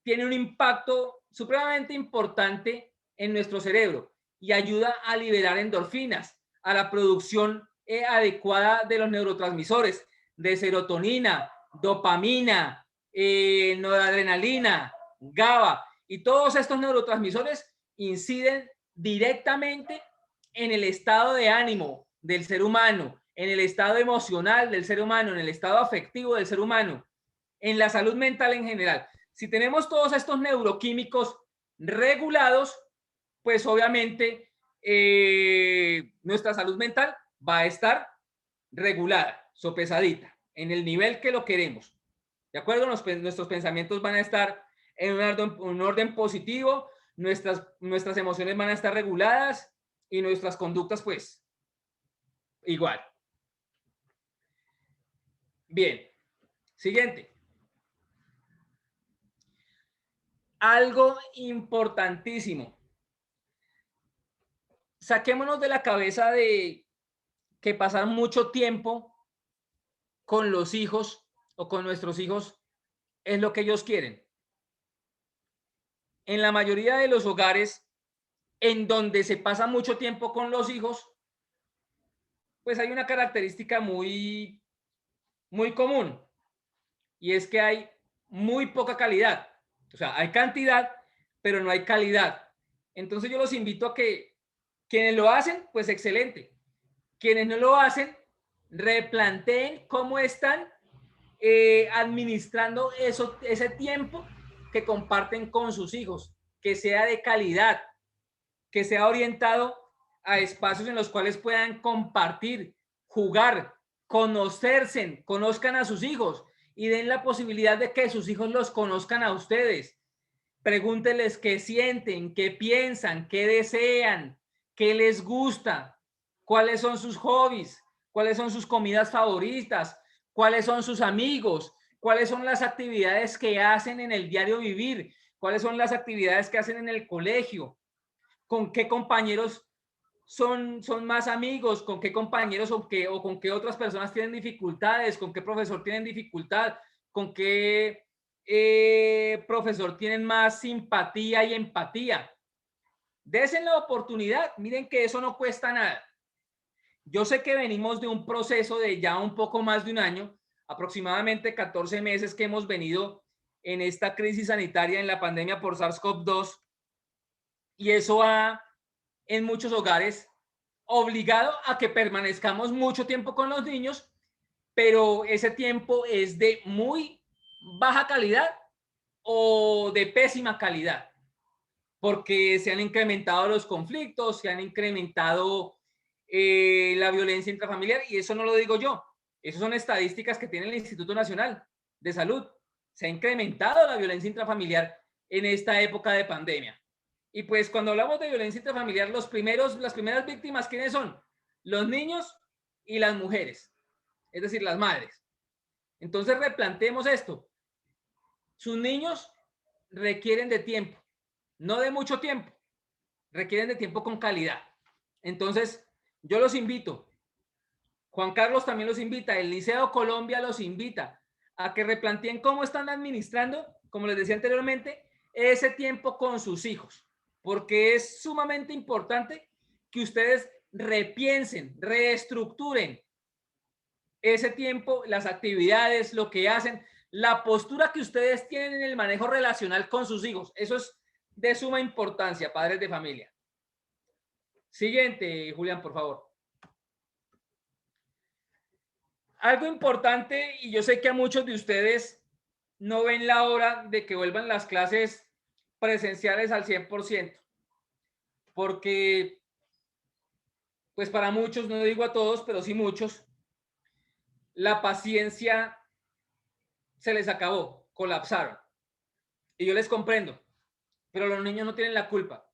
tiene un impacto supremamente importante en nuestro cerebro y ayuda a liberar endorfinas, a la producción adecuada de los neurotransmisores, de serotonina, dopamina, noradrenalina, GABA, y todos estos neurotransmisores inciden directamente en el estado de ánimo del ser humano, en el estado emocional del ser humano, en el estado afectivo del ser humano, en la salud mental en general. Si tenemos todos estos neuroquímicos regulados, pues obviamente nuestra salud mental va a estar regulada, sopesadita, en el nivel que lo queremos. ¿De acuerdo? Nuestros pensamientos van a estar en un orden positivo, nuestras emociones van a estar reguladas y nuestras conductas, pues, igual. Bien, siguiente. Algo importantísimo. Saquémonos de la cabeza de que pasar mucho tiempo con los hijos o con nuestros hijos es lo que ellos quieren. En la mayoría de los hogares en donde se pasa mucho tiempo con los hijos, pues hay una característica muy común, y es que hay muy poca calidad. O sea, hay cantidad, pero no hay calidad. Entonces yo los invito a que quienes lo hacen, pues excelente. Quienes no lo hacen, replanteen cómo están administrando ese tiempo que comparten con sus hijos, que sea de calidad, que sea orientado a espacios en los cuales puedan compartir, jugar, conocerse, conozcan a sus hijos y den la posibilidad de que sus hijos los conozcan a ustedes. Pregúntenles qué sienten, qué piensan, qué desean, qué les gusta, cuáles son sus hobbies, cuáles son sus comidas favoritas, cuáles son sus amigos, cuáles son las actividades que hacen en el diario vivir, cuáles son las actividades que hacen en el colegio, con qué compañeros son más amigos, con qué compañeros o con qué otras personas tienen dificultades, con qué profesor tienen dificultad, con qué profesor tienen más simpatía y empatía. Desen la oportunidad, miren que eso no cuesta nada. Yo sé que venimos de un proceso de ya un poco más de un año, aproximadamente 14 meses que hemos venido en esta crisis sanitaria, en la pandemia por SARS-CoV-2, y eso ha en muchos hogares obligado a que permanezcamos mucho tiempo con los niños, pero ese tiempo es de muy baja calidad o de pésima calidad, porque se han incrementado los conflictos, se han incrementado la violencia intrafamiliar, y eso no lo digo yo, esas son estadísticas que tiene el Instituto Nacional de Salud. Se ha incrementado la violencia intrafamiliar en esta época de pandemia. Y pues cuando hablamos de violencia intrafamiliar, las primeras víctimas, ¿quiénes son? Los niños y las mujeres, es decir, las madres. Entonces replanteemos esto. Sus niños requieren de tiempo, no de mucho tiempo, requieren de tiempo con calidad. Entonces, yo los invito, Juan Carlos también los invita, el Liceo Colombia los invita a que replanteen cómo están administrando, como les decía anteriormente, ese tiempo con sus hijos, porque es sumamente importante que ustedes repiensen, reestructuren ese tiempo, las actividades, lo que hacen, la postura que ustedes tienen en el manejo relacional con sus hijos. Eso es de suma importancia, padres de familia. Siguiente, Julián, por favor. Algo importante, y yo sé que a muchos de ustedes no ven la hora de que vuelvan las clases presenciales al 100%, porque pues para muchos, no digo a todos, pero sí muchos, la paciencia se les acabó, colapsaron. Y yo les comprendo, pero los niños no tienen la culpa.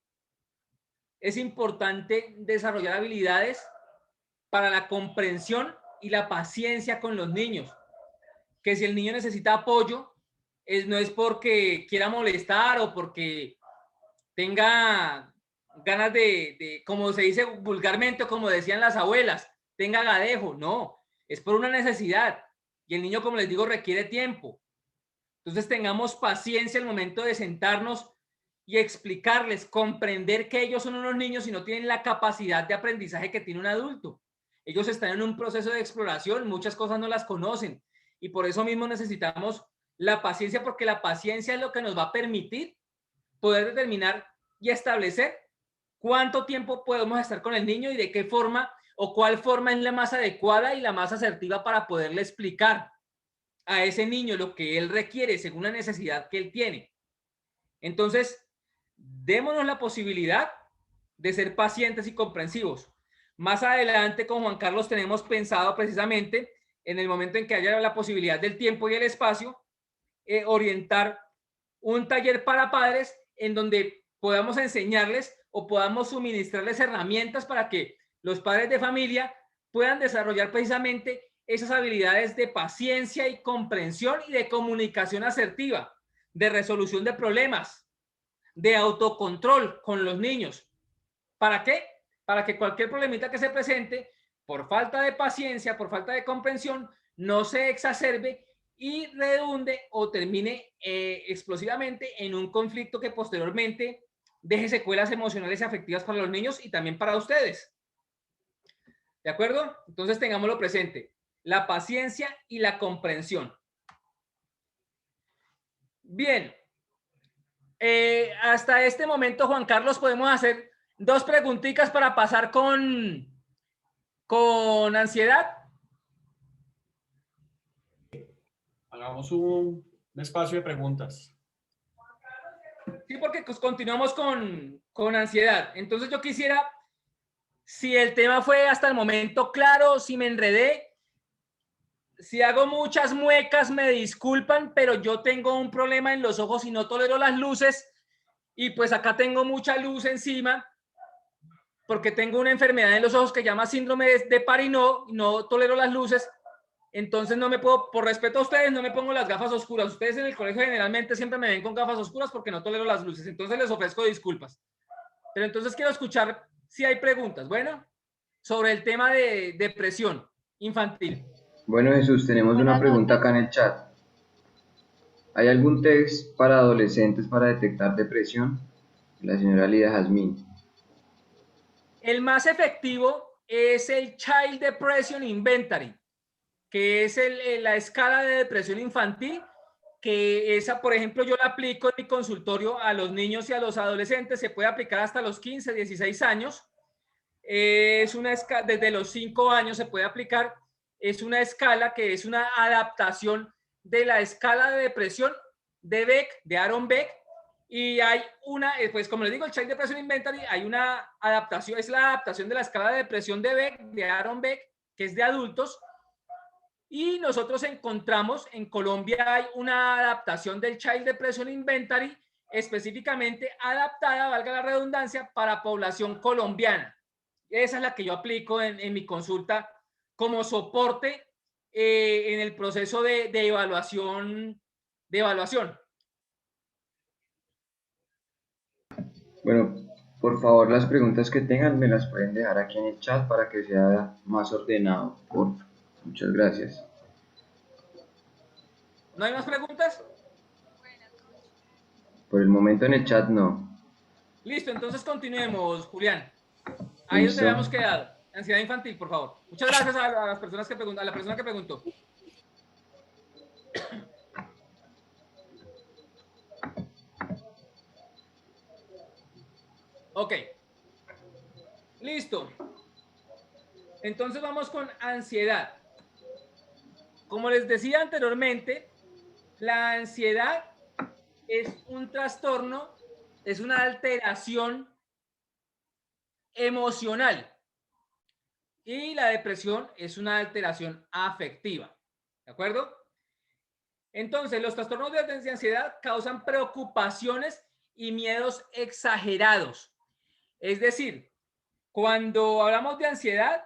Es importante desarrollar habilidades para la comprensión y la paciencia con los niños. Que si el niño necesita apoyo, no es porque quiera molestar o porque tenga ganas como se dice vulgarmente o como decían las abuelas, tenga gadejo. No, es por una necesidad. Y el niño, como les digo, requiere tiempo. Entonces tengamos paciencia al momento de sentarnos y explicarles, comprender que ellos son unos niños y no tienen la capacidad de aprendizaje que tiene un adulto. Ellos están en un proceso de exploración, muchas cosas no las conocen y por eso mismo necesitamos la paciencia, porque la paciencia es lo que nos va a permitir poder determinar y establecer cuánto tiempo podemos estar con el niño y de qué forma o cuál forma es la más adecuada y la más asertiva para poderle explicar a ese niño lo que él requiere según la necesidad que él tiene. Entonces, démonos la posibilidad de ser pacientes y comprensivos. Más adelante con Juan Carlos tenemos pensado precisamente en el momento en que haya la posibilidad del tiempo y el espacio, orientar un taller para padres en donde podamos enseñarles o podamos suministrarles herramientas para que los padres de familia puedan desarrollar precisamente esas habilidades de paciencia y comprensión y de comunicación asertiva, de resolución de problemas, de autocontrol con los niños. ¿Para qué? Para que cualquier problemita que se presente, por falta de paciencia, por falta de comprensión, no se exacerbe y redunde o termine explosivamente en un conflicto que posteriormente deje secuelas emocionales y afectivas para los niños y también para ustedes. ¿De acuerdo? Entonces tengámoslo presente. La paciencia y la comprensión. Bien. Hasta este momento, Juan Carlos, podemos hacer dos preguntitas para pasar con ansiedad. Hagamos un espacio de preguntas. Sí, porque pues, continuamos con ansiedad. Entonces yo quisiera, si el tema fue hasta el momento claro, si me enredé, si hago muchas muecas, me disculpan, pero yo tengo un problema en los ojos y no tolero las luces. Y pues acá tengo mucha luz encima porque tengo una enfermedad en los ojos que se llama síndrome de Parinot, no tolero las luces. Entonces no me puedo, por respeto a ustedes, no me pongo las gafas oscuras. Ustedes en el colegio generalmente siempre me ven con gafas oscuras porque no tolero las luces. Entonces les ofrezco disculpas. Pero entonces quiero escuchar si hay preguntas. Bueno, sobre el tema de depresión infantil. Bueno, Jesús, tenemos una pregunta acá en el chat. ¿Hay algún test para adolescentes para detectar depresión? La señora Lida Jazmín. El más efectivo es el Child Depression Inventory, que es la escala de depresión infantil, que esa, por ejemplo, yo la aplico en mi consultorio a los niños y a los adolescentes, se puede aplicar hasta los 15, 16 años. Es una escala, desde los 5 años se puede aplicar. Es una escala que es una adaptación de la escala de depresión de Beck, de Aaron Beck, y hay una, pues como les digo, el Child Depression Inventory, hay una adaptación, es la adaptación de la escala de depresión de Beck, de Aaron Beck, que es de adultos, y nosotros encontramos, en Colombia hay una adaptación del Child Depression Inventory específicamente adaptada, valga la redundancia, para población colombiana. Esa es la que yo aplico en mi consulta como soporte en el proceso de evaluación. Bueno, por favor, las preguntas que tengan me las pueden dejar aquí en el chat para que sea más ordenado. Muchas gracias. ¿No hay más preguntas? Por el momento en el chat no. Listo, entonces continuemos, Julián. Ahí Listo. donde habíamos quedado. Ansiedad infantil, por favor. Muchas gracias a las personas que preguntan, a la persona que preguntó. Ok. Listo. Entonces vamos con ansiedad. Como les decía anteriormente, la ansiedad es un trastorno, es una alteración emocional y la depresión es una alteración afectiva. ¿De acuerdo? Entonces, los trastornos de ansiedad causan preocupaciones y miedos exagerados. Es decir, cuando hablamos de ansiedad,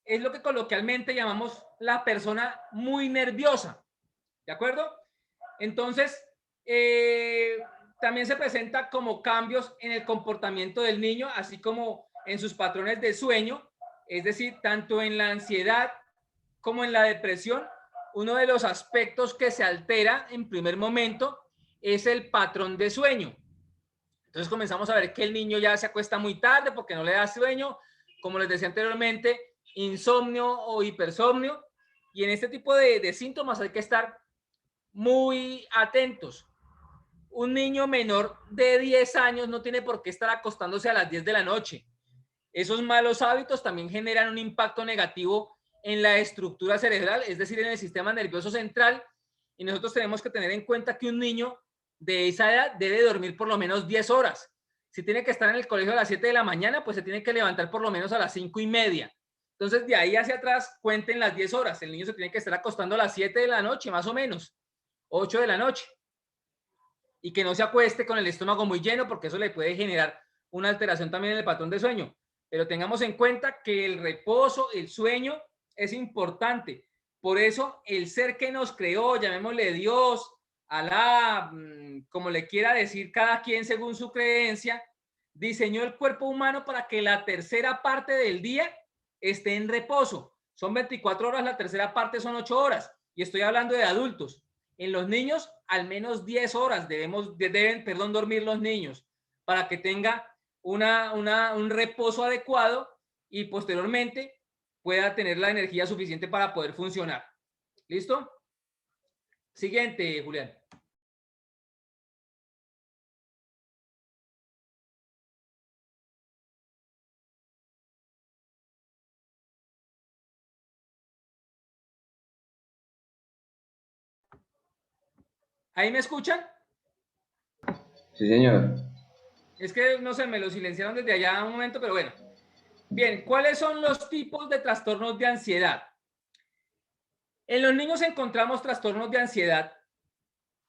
es lo que coloquialmente llamamos la persona muy nerviosa. ¿De acuerdo? Entonces, también se presenta como cambios en el comportamiento del niño, así como en sus patrones de sueño, es decir, tanto en la ansiedad como en la depresión. Uno de los aspectos que se altera en primer momento es el patrón de sueño. Entonces comenzamos a ver que el niño ya se acuesta muy tarde porque no le da sueño, como les decía anteriormente, insomnio o hipersomnio. Y en este tipo de síntomas hay que estar muy atentos. Un niño menor de 10 años no tiene por qué estar acostándose a las 10 de la noche. Esos malos hábitos también generan un impacto negativo en la estructura cerebral, es decir, en el sistema nervioso central. Y nosotros tenemos que tener en cuenta que un niño de esa edad debe dormir por lo menos 10 horas. Si tiene que estar en el colegio a las 7 de la mañana, pues se tiene que levantar por lo menos a las 5:30. Entonces, de ahí hacia atrás, cuenten las 10 horas. El niño se tiene que estar acostando a las 7 de la noche, más o menos, 8 de la noche. Y que no se acueste con el estómago muy lleno, porque eso le puede generar una alteración también en el patrón de sueño. Pero tengamos en cuenta que el reposo, el sueño, es importante. Por eso, el ser que nos creó, llamémosle Dios, Alá, como le quiera decir cada quien según su creencia, diseñó el cuerpo humano para que la tercera parte del día esté en reposo. Son 24 horas, la tercera parte son 8 horas. Y estoy hablando de adultos. En los niños, al menos 10 horas deben dormir los niños para que tenga un reposo adecuado y posteriormente pueda tener la energía suficiente para poder funcionar. ¿Listo? Siguiente, Julián. ¿Ahí me escuchan? Sí, señor. Es que, no sé, me lo silenciaron desde allá un momento, pero bueno. Bien, ¿cuáles son los tipos de trastornos de ansiedad? En los niños encontramos trastornos de ansiedad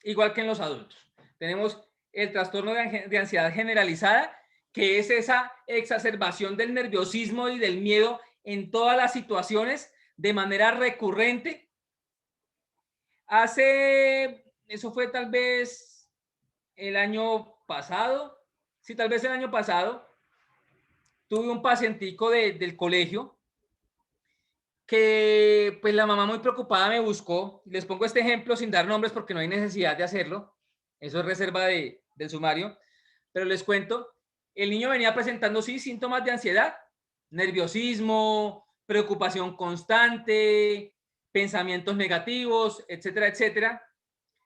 igual que en los adultos. Tenemos el trastorno de ansiedad generalizada, que es esa exacerbación del nerviosismo y del miedo en todas las situaciones de manera recurrente. Eso fue tal vez el año pasado, sí, tal vez el año pasado, tuve un pacientico del colegio que pues la mamá muy preocupada me buscó. Les pongo este ejemplo sin dar nombres porque no hay necesidad de hacerlo. Eso es reserva del sumario. Pero les cuento, el niño venía presentando sí síntomas de ansiedad, nerviosismo, preocupación constante, pensamientos negativos, etcétera, etcétera.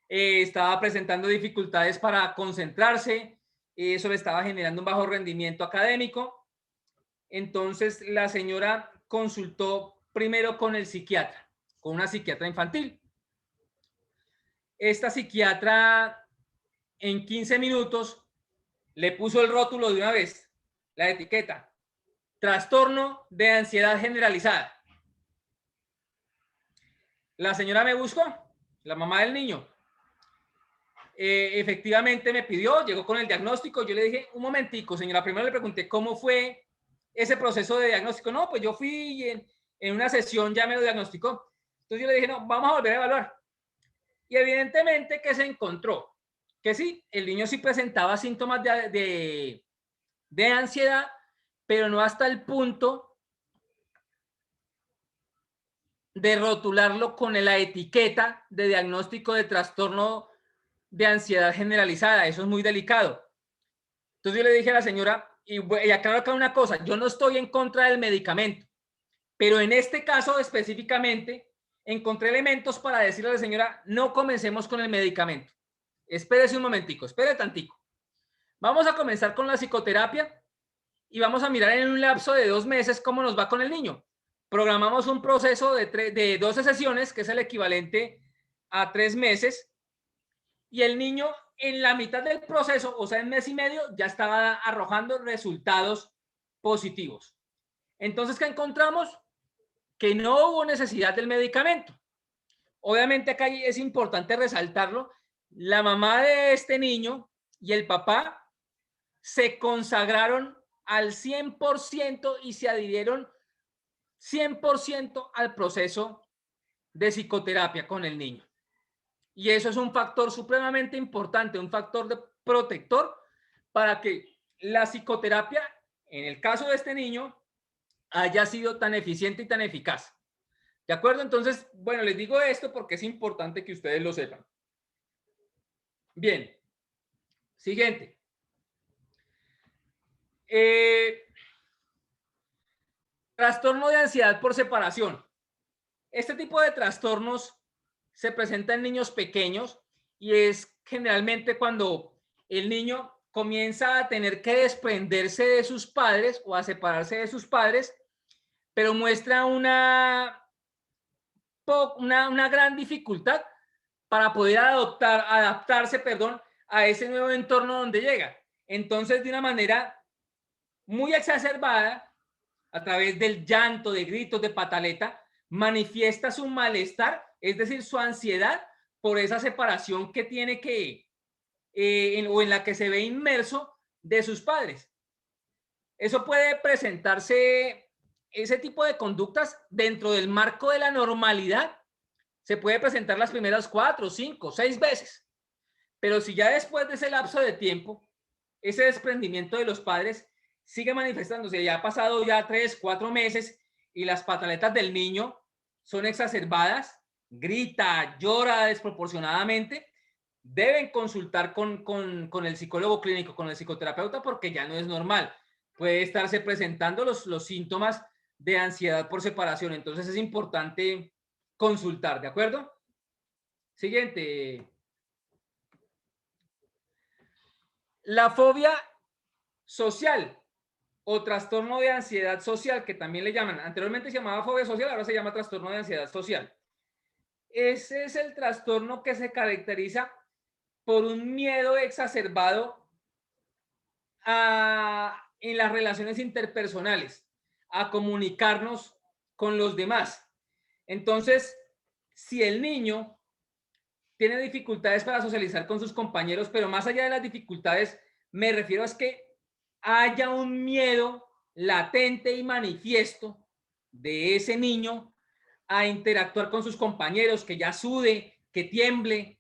Estaba presentando dificultades para concentrarse, eso le estaba generando un bajo rendimiento académico. Entonces la señora consultó primero con el psiquiatra, con una psiquiatra infantil. Esta psiquiatra en 15 minutos le puso el rótulo de una vez, la etiqueta, trastorno de ansiedad generalizada. La señora me buscó, la mamá del niño. Efectivamente me pidió, llegó con el diagnóstico. Yo le dije, un momentico, señora. Primero le pregunté cómo fue ese proceso de diagnóstico. No, pues yo fui y en una sesión ya me lo diagnosticó. Entonces yo le dije, no, vamos a volver a evaluar. Y evidentemente que se encontró que sí, el niño sí presentaba síntomas de ansiedad, pero no hasta el punto de rotularlo con la etiqueta de diagnóstico de trastorno de ansiedad generalizada. Eso es muy delicado. Entonces yo le dije a la señora, y aclaro acá una cosa, yo no estoy en contra del medicamento, pero en este caso específicamente encontré elementos para decirle a la señora, no comencemos con el medicamento. Espérese un momentico, espere tantico. Vamos a comenzar con la psicoterapia y vamos a mirar en un lapso de 2 meses cómo nos va con el niño. Programamos un proceso de 12 sesiones, que es el equivalente a 3 meses, y el niño en la mitad del proceso, o sea, en mes y medio, ya estaba arrojando resultados positivos. Entonces, ¿qué encontramos? Que no hubo necesidad del medicamento. Obviamente acá es importante resaltarlo. La mamá de este niño y el papá se consagraron al 100% y se adhirieron 100% al proceso de psicoterapia con el niño. Y eso es un factor supremamente importante, un factor de protector para que la psicoterapia, en el caso de este niño, haya sido tan eficiente y tan eficaz. ¿De acuerdo? Entonces, bueno, les digo esto porque es importante que ustedes lo sepan. Bien. Siguiente. Trastorno de ansiedad por separación. Este tipo de trastornos se presenta en niños pequeños y es generalmente cuando el niño comienza a tener que desprenderse de sus padres o a separarse de sus padres, pero muestra una gran dificultad para poder adaptarse, perdón, a ese nuevo entorno donde llega. Entonces, de una manera muy exacerbada, a través del llanto, de gritos, de pataleta, manifiesta su malestar, es decir, su ansiedad por esa separación que tiene o en la que se ve inmerso de sus padres. Eso puede presentarse, ese tipo de conductas, dentro del marco de la normalidad, se puede presentar las primeras 4, 5, 6 veces. Pero si ya después de ese lapso de tiempo, ese desprendimiento de los padres sigue manifestándose, ya ha pasado ya 3, 4 meses y las pataletas del niño son exacerbadas, grita, llora desproporcionadamente, deben consultar con el psicólogo clínico, con el psicoterapeuta, porque ya no es normal. Puede estarse presentando los síntomas de ansiedad por separación. Entonces es importante consultar, ¿de acuerdo? Siguiente. La fobia social o trastorno de ansiedad social, que también le llaman. Anteriormente se llamaba fobia social, ahora se llama trastorno de ansiedad social. Ese es el trastorno que se caracteriza por un miedo exacerbado en las relaciones interpersonales, a comunicarnos con los demás. Entonces, si el niño tiene dificultades para socializar con sus compañeros, pero más allá de las dificultades, me refiero a es que haya un miedo latente y manifiesto de ese niño a interactuar con sus compañeros, que ya sude, que tiemble,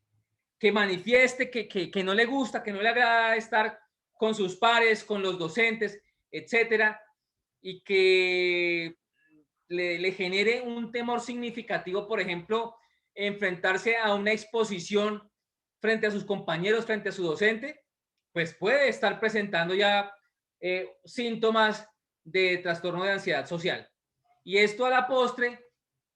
que manifieste que no le gusta, que no le agrada estar con sus pares, con los docentes, etcétera, y que le genere un temor significativo, por ejemplo, enfrentarse a una exposición frente a sus compañeros, frente a su docente, pues puede estar presentando ya síntomas de trastorno de ansiedad social. Y esto a la postre,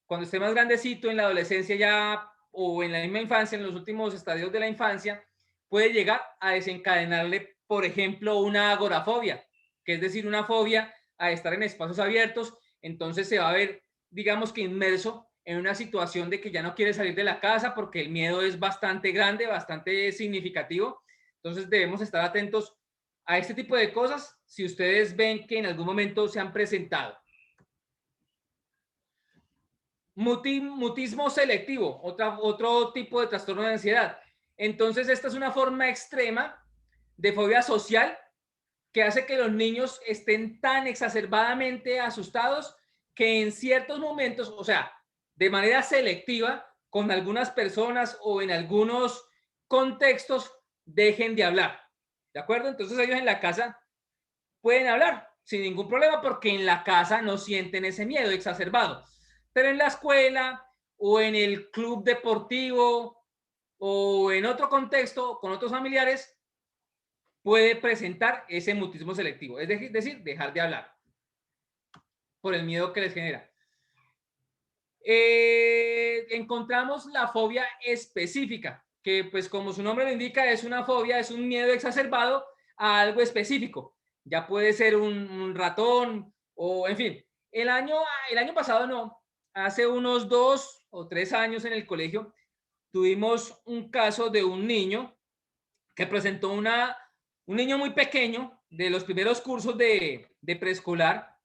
cuando esté más grandecito, en la adolescencia ya o en la misma infancia, en los últimos estadios de la infancia, puede llegar a desencadenarle, por ejemplo, una agorafobia, que es decir, una fobia a estar en espacios abiertos. Entonces se va a ver, digamos que inmerso en una situación de que ya no quiere salir de la casa porque el miedo es bastante grande, bastante significativo. Entonces debemos estar atentos a este tipo de cosas si ustedes ven que en algún momento se han presentado. Mutismo selectivo, otro tipo de trastorno de ansiedad. Entonces, esta es una forma extrema de fobia social que hace que los niños estén tan exacerbadamente asustados que en ciertos momentos, o sea, de manera selectiva, con algunas personas o en algunos contextos, dejen de hablar. ¿De acuerdo? Entonces ellos en la casa pueden hablar sin ningún problema porque en la casa no sienten ese miedo exacerbado. Pero en la escuela o en el club deportivo o en otro contexto con otros familiares puede presentar ese mutismo selectivo, es decir, dejar de hablar por el miedo que les genera. Encontramos la fobia específica, que pues como su nombre lo indica, es una fobia, es un miedo exacerbado a algo específico. Ya puede ser un ratón o, en fin. El año pasado no, hace unos 2 o 3 años en el colegio tuvimos un caso de un niño que presentó un niño muy pequeño de los primeros cursos de preescolar,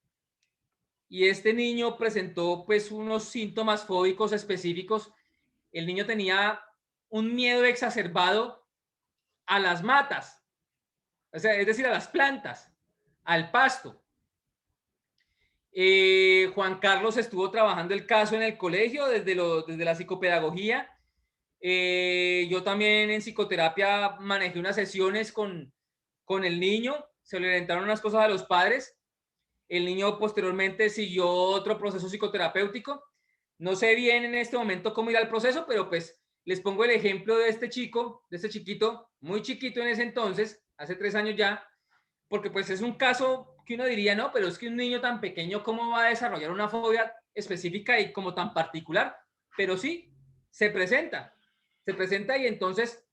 y este niño presentó pues unos síntomas fóbicos específicos. El niño tenía un miedo exacerbado a las matas, o sea, es decir, a las plantas, al pasto. Juan Carlos estuvo trabajando el caso en el colegio desde la psicopedagogía. Yo también en psicoterapia manejé unas sesiones con el niño, se le orientaron unas cosas a los padres. El niño posteriormente siguió otro proceso psicoterapéutico. No sé bien en este momento cómo irá el proceso, pero pues les pongo el ejemplo de este chico, de este chiquito, muy chiquito en ese entonces, hace 3 años ya, porque pues es un caso que uno diría, no, pero es que un niño tan pequeño, ¿cómo va a desarrollar una fobia específica y como tan particular? Pero sí, se presenta y entonces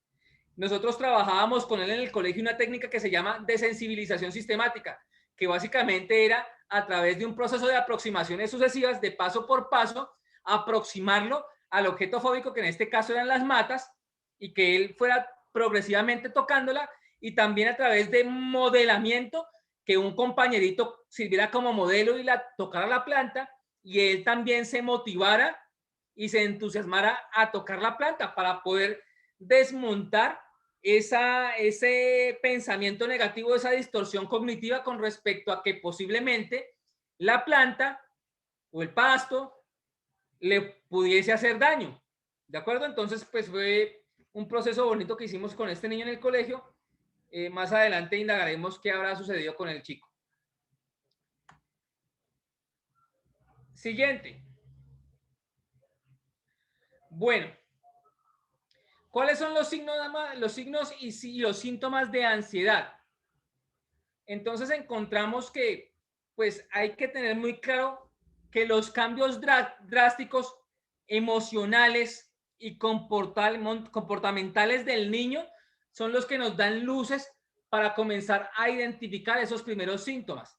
nosotros trabajábamos con él en el colegio una técnica que se llama desensibilización sistemática, que básicamente era a través de un proceso de aproximaciones sucesivas, de paso por paso, aproximarlo al objeto fóbico, que en este caso eran las matas, y que él fuera progresivamente tocándola, y también a través de modelamiento, que un compañerito sirviera como modelo y la tocara la planta, y él también se motivara y se entusiasmara a tocar la planta para poder desmontar ese pensamiento negativo, esa distorsión cognitiva con respecto a que posiblemente la planta o el pasto le pudiese hacer daño. ¿De acuerdo? Entonces, pues fue un proceso bonito que hicimos con este niño en el colegio. Más adelante indagaremos qué habrá sucedido con el chico. Siguiente. Bueno, ¿cuáles son los signos y los síntomas de ansiedad? Entonces encontramos que pues hay que tener muy claro que los cambios drásticos emocionales y comportamentales del niño son los que nos dan luces para comenzar a identificar esos primeros síntomas.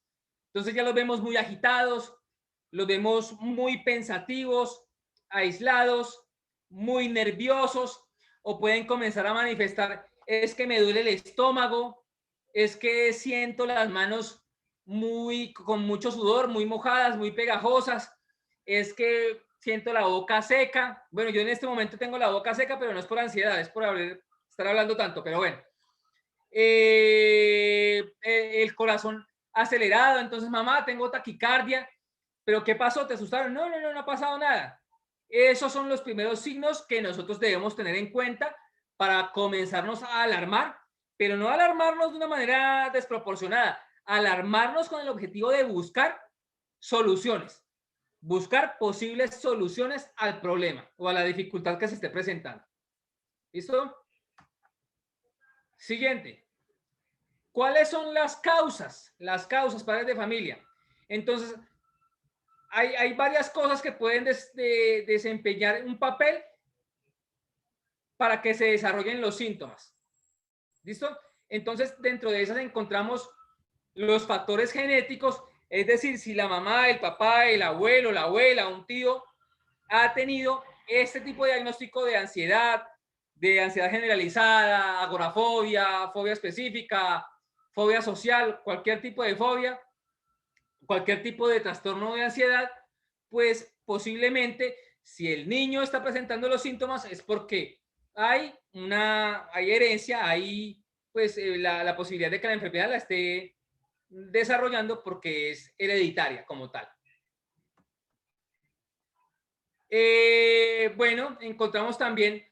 Entonces ya los vemos muy agitados, los vemos muy pensativos, aislados, muy nerviosos, o pueden comenzar a manifestar, es que me duele el estómago, es que siento las manos con mucho sudor, muy mojadas, muy pegajosas, es que siento la boca seca. Bueno, yo en este momento tengo la boca seca, pero no es por ansiedad, es por estar hablando tanto, pero bueno. El corazón acelerado, entonces mamá, tengo taquicardia, pero ¿qué pasó? ¿Te asustaron? No, no, no, no ha pasado nada. Esos son los primeros signos que nosotros debemos tener en cuenta para comenzarnos a alarmar, pero no alarmarnos de una manera desproporcionada, alarmarnos con el objetivo de buscar soluciones, buscar posibles soluciones al problema o a la dificultad que se esté presentando. ¿Listo? Siguiente. ¿Cuáles son las causas? Las causas, padres de familia. Entonces, hay varias cosas que pueden desempeñar un papel para que se desarrollen los síntomas. ¿Listo? Entonces, dentro de esas encontramos los factores genéticos, es decir, si la mamá, el papá, el abuelo, la abuela, un tío ha tenido este tipo de diagnóstico de ansiedad generalizada, agorafobia, fobia específica, fobia social, cualquier tipo de fobia, cualquier tipo de trastorno de ansiedad, pues posiblemente si el niño está presentando los síntomas es porque hay herencia, hay pues la posibilidad de que la enfermedad la esté desarrollando porque es hereditaria como tal. Bueno, encontramos también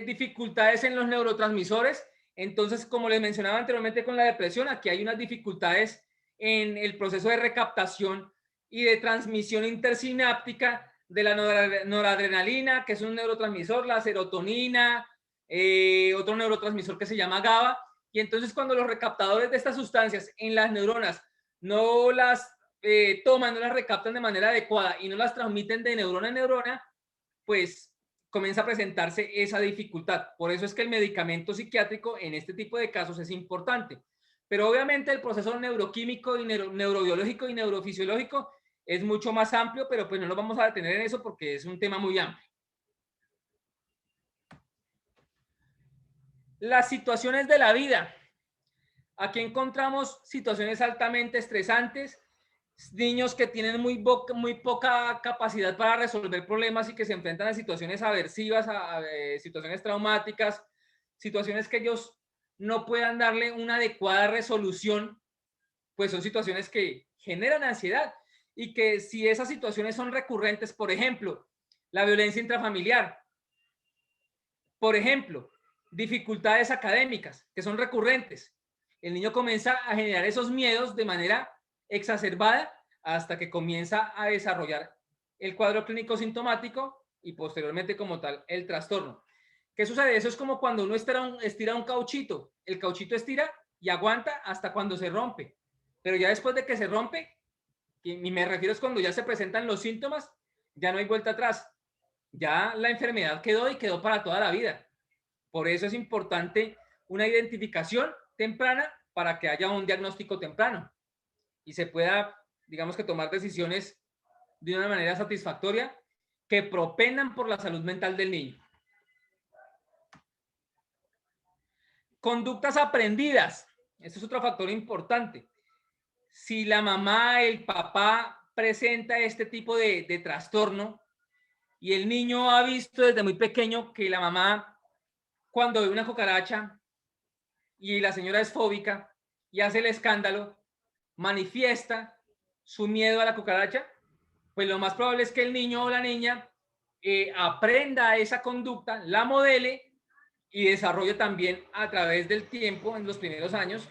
dificultades en los neurotransmisores. Entonces, como les mencionaba anteriormente con la depresión, aquí hay unas dificultades en el proceso de recaptación y de transmisión intersináptica de la noradrenalina, que es un neurotransmisor, la serotonina, otro neurotransmisor que se llama GABA. Y entonces cuando los recaptadores de estas sustancias en las neuronas no las toman, no las recaptan de manera adecuada y no las transmiten de neurona en neurona, pues comienza a presentarse esa dificultad. Por eso es que el medicamento psiquiátrico en este tipo de casos es importante. Pero obviamente el proceso neuroquímico y neurobiológico y neurofisiológico es mucho más amplio, pero pues no nos vamos a detener en eso porque es un tema muy amplio. Las situaciones de la vida. Aquí encontramos situaciones altamente estresantes, niños que tienen muy poca capacidad para resolver problemas y que se enfrentan a situaciones aversivas, a situaciones traumáticas, situaciones que ellos no puedan darle una adecuada resolución, pues son situaciones que generan ansiedad y que si esas situaciones son recurrentes, por ejemplo, la violencia intrafamiliar, por ejemplo, dificultades académicas que son recurrentes, el niño comienza a generar esos miedos de manera exacerbada hasta que comienza a desarrollar el cuadro clínico sintomático y posteriormente como tal el trastorno. ¿Qué sucede? Eso es como cuando uno estira un cauchito. El cauchito estira y aguanta hasta cuando se rompe. Pero ya después de que se rompe, y me refiero es cuando ya se presentan los síntomas, ya no hay vuelta atrás. Ya la enfermedad quedó y quedó para toda la vida. Por eso es importante una identificación temprana para que haya un diagnóstico temprano y se pueda, digamos que tomar decisiones de una manera satisfactoria que propendan por la salud mental del niño. Conductas aprendidas. Este es otro factor importante. Si la mamá, el papá presenta este tipo de trastorno y el niño ha visto desde muy pequeño que la mamá, cuando ve una cucaracha y la señora es fóbica y hace el escándalo, manifiesta su miedo a la cucaracha, pues lo más probable es que el niño o la niña aprenda esa conducta, la modele y desarrolle también a través del tiempo, en los primeros años,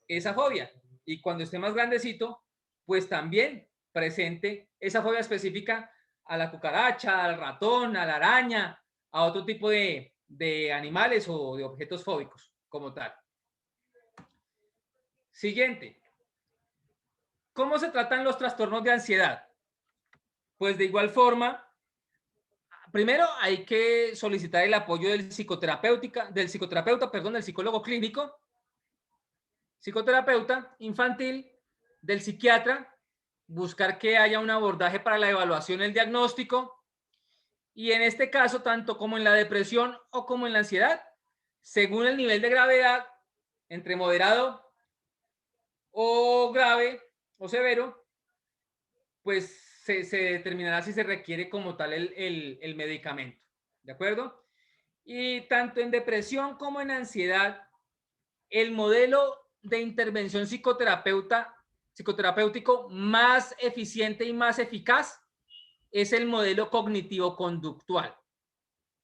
esa fobia. Y cuando esté más grandecito, pues también presente esa fobia específica a la cucaracha, al ratón, a la araña, a otro tipo de animales o de objetos fóbicos como tal. Siguiente. ¿Cómo se tratan los trastornos de ansiedad? Pues de igual forma, primero hay que solicitar el apoyo del del psicólogo clínico, psicoterapeuta infantil, del psiquiatra, buscar que haya un abordaje para la evaluación, el diagnóstico, y en este caso, tanto como en la depresión o como en la ansiedad, según el nivel de gravedad, entre moderado o grave o severo, pues se determinará si se requiere como tal el medicamento. ¿De acuerdo? Y tanto en depresión como en ansiedad, el modelo de intervención psicoterapéutico más eficiente y más eficaz es el modelo cognitivo-conductual.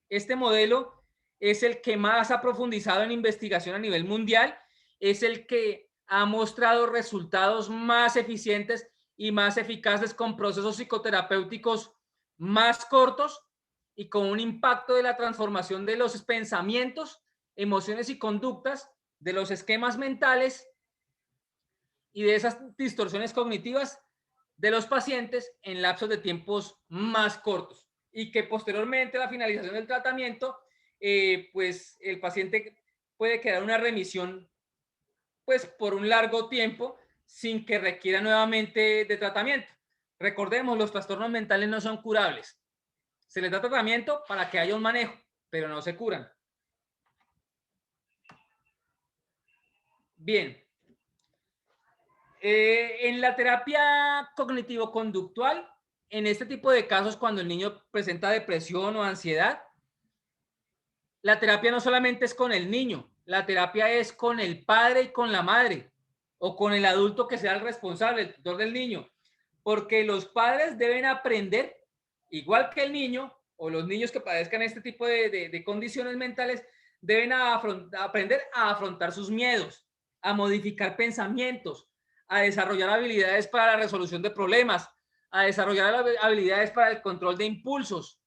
Este modelo es el que más ha profundizado en investigación a nivel mundial, es el que ha mostrado resultados más eficientes y más eficaces con procesos psicoterapéuticos más cortos y con un impacto de la transformación de los pensamientos, emociones y conductas, de los esquemas mentales y de esas distorsiones cognitivas de los pacientes en lapsos de tiempos más cortos y que posteriormente a la finalización del tratamiento, pues el paciente puede quedar en una remisión pues por un largo tiempo sin que requiera nuevamente de tratamiento. Recordemos, los trastornos mentales no son curables. Se les da tratamiento para que haya un manejo, pero no se curan. Bien. En la terapia cognitivo-conductual, en este tipo de casos, cuando el niño presenta depresión o ansiedad, la terapia no solamente es con el niño, la terapia es con el padre y con la madre, o con el adulto que sea el responsable, el tutor del niño, porque los padres deben aprender, igual que el niño, o los niños que padezcan este tipo de condiciones mentales, deben aprender a afrontar sus miedos, a modificar pensamientos, a desarrollar habilidades para la resolución de problemas, a desarrollar habilidades para el control de impulsos,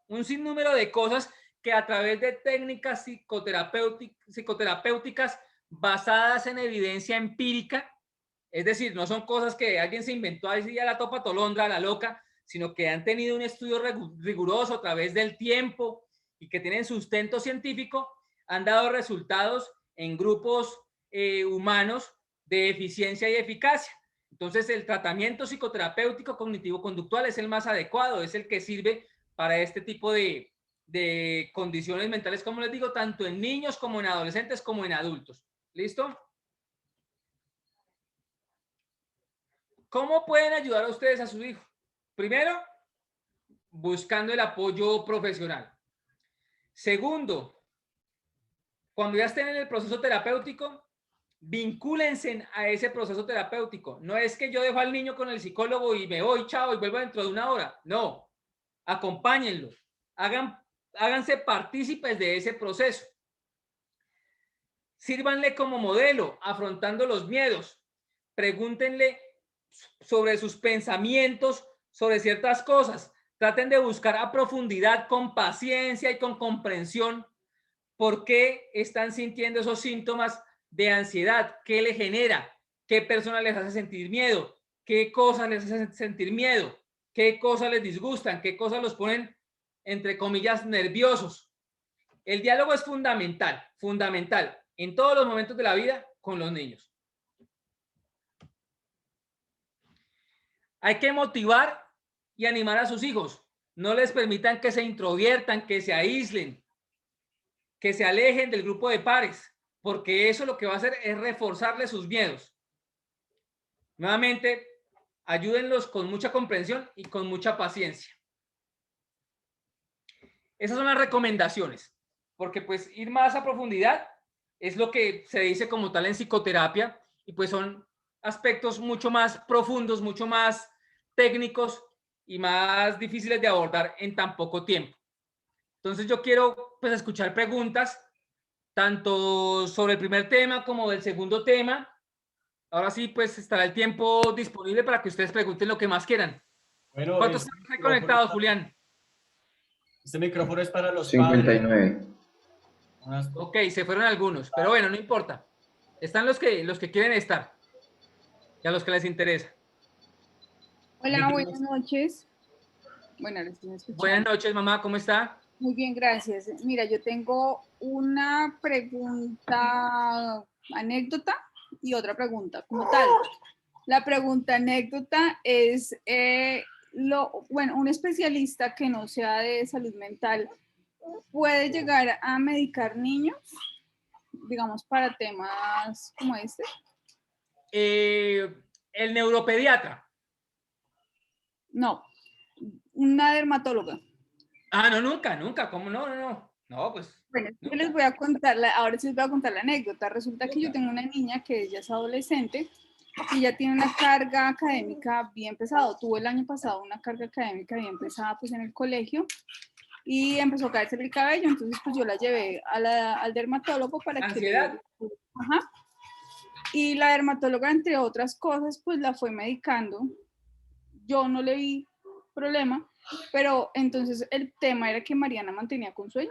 un sinnúmero de cosas que a través de técnicas psicoterapéuticas basadas en evidencia empírica, es decir, no son cosas que alguien se inventó ahí a la topa tolondra, a la loca, sino que han tenido un estudio riguroso a través del tiempo y que tienen sustento científico, han dado resultados en grupos humanos de eficiencia y eficacia. Entonces, el tratamiento psicoterapéutico cognitivo-conductual es el más adecuado, es el que sirve para este tipo de condiciones mentales, como les digo, tanto en niños como en adolescentes como en adultos. ¿Listo? ¿Cómo pueden ayudar a ustedes a su hijo? Primero, buscando el apoyo profesional. Segundo, cuando ya estén en el proceso terapéutico, vincúlense a ese proceso terapéutico. No es que yo dejo al niño con el psicólogo y me voy, chao, y vuelvo dentro de una hora. No, acompáñenlo. Háganse partícipes de ese proceso. Sírvanle como modelo, afrontando los miedos. Pregúntenle sobre sus pensamientos, sobre ciertas cosas. Traten de buscar a profundidad, con paciencia y con comprensión, por qué están sintiendo esos síntomas de ansiedad. ¿Qué le genera? ¿Qué persona les hace sentir miedo? ¿Qué cosas les hacen sentir miedo? ¿Qué cosas les disgustan? ¿Qué cosas los ponen, entre comillas, nerviosos? El diálogo es fundamental, fundamental en todos los momentos de la vida con los niños. Hay que motivar y animar a sus hijos. No les permitan que se introviertan, que se aíslen, que se alejen del grupo de pares, porque eso lo que va a hacer es reforzarles sus miedos. Nuevamente, ayúdenlos con mucha comprensión y con mucha paciencia. Esas son las recomendaciones, porque pues ir más a profundidad es lo que se dice como tal en psicoterapia, y pues son aspectos mucho más profundos, mucho más técnicos y más difíciles de abordar en tan poco tiempo. Entonces yo quiero pues escuchar preguntas tanto sobre el primer tema como del segundo tema. Ahora sí, pues estará el tiempo disponible para que ustedes pregunten lo que más quieran. Bueno, ¿Cuántos están conectados, Julián? Este micrófono es para los 59. padres. Ok, se fueron algunos, pero bueno, no importa. Están los que quieren estar y a los que les interesa. Hola, buenas noches. Bueno, ahora sí me escuchan. Buenas noches, mamá, ¿cómo está? Muy bien, gracias. Mira, yo tengo una pregunta, anécdota y otra pregunta como tal. La pregunta anécdota es, bueno, un especialista que no sea de salud mental puede llegar a medicar niños, digamos, para temas como este. El neuropediatra. No, una dermatóloga. Ah, no, nunca, nunca. ¿Cómo no? No, pues. Bueno, yo nunca. les voy a contar, ahora sí les voy a contar la anécdota. Resulta que yo tengo una niña que ella es adolescente y ella tiene una carga académica bien pesada. Tuvo el año pasado una carga académica bien pesada pues en el colegio y empezó a caerse el cabello. Entonces pues yo la llevé al dermatólogo para ¿Ansiedad? que... Ajá. Y la dermatóloga, entre otras cosas, pues la fue medicando. Yo no le vi problema, pero entonces el tema era que Mariana mantenía con sueño.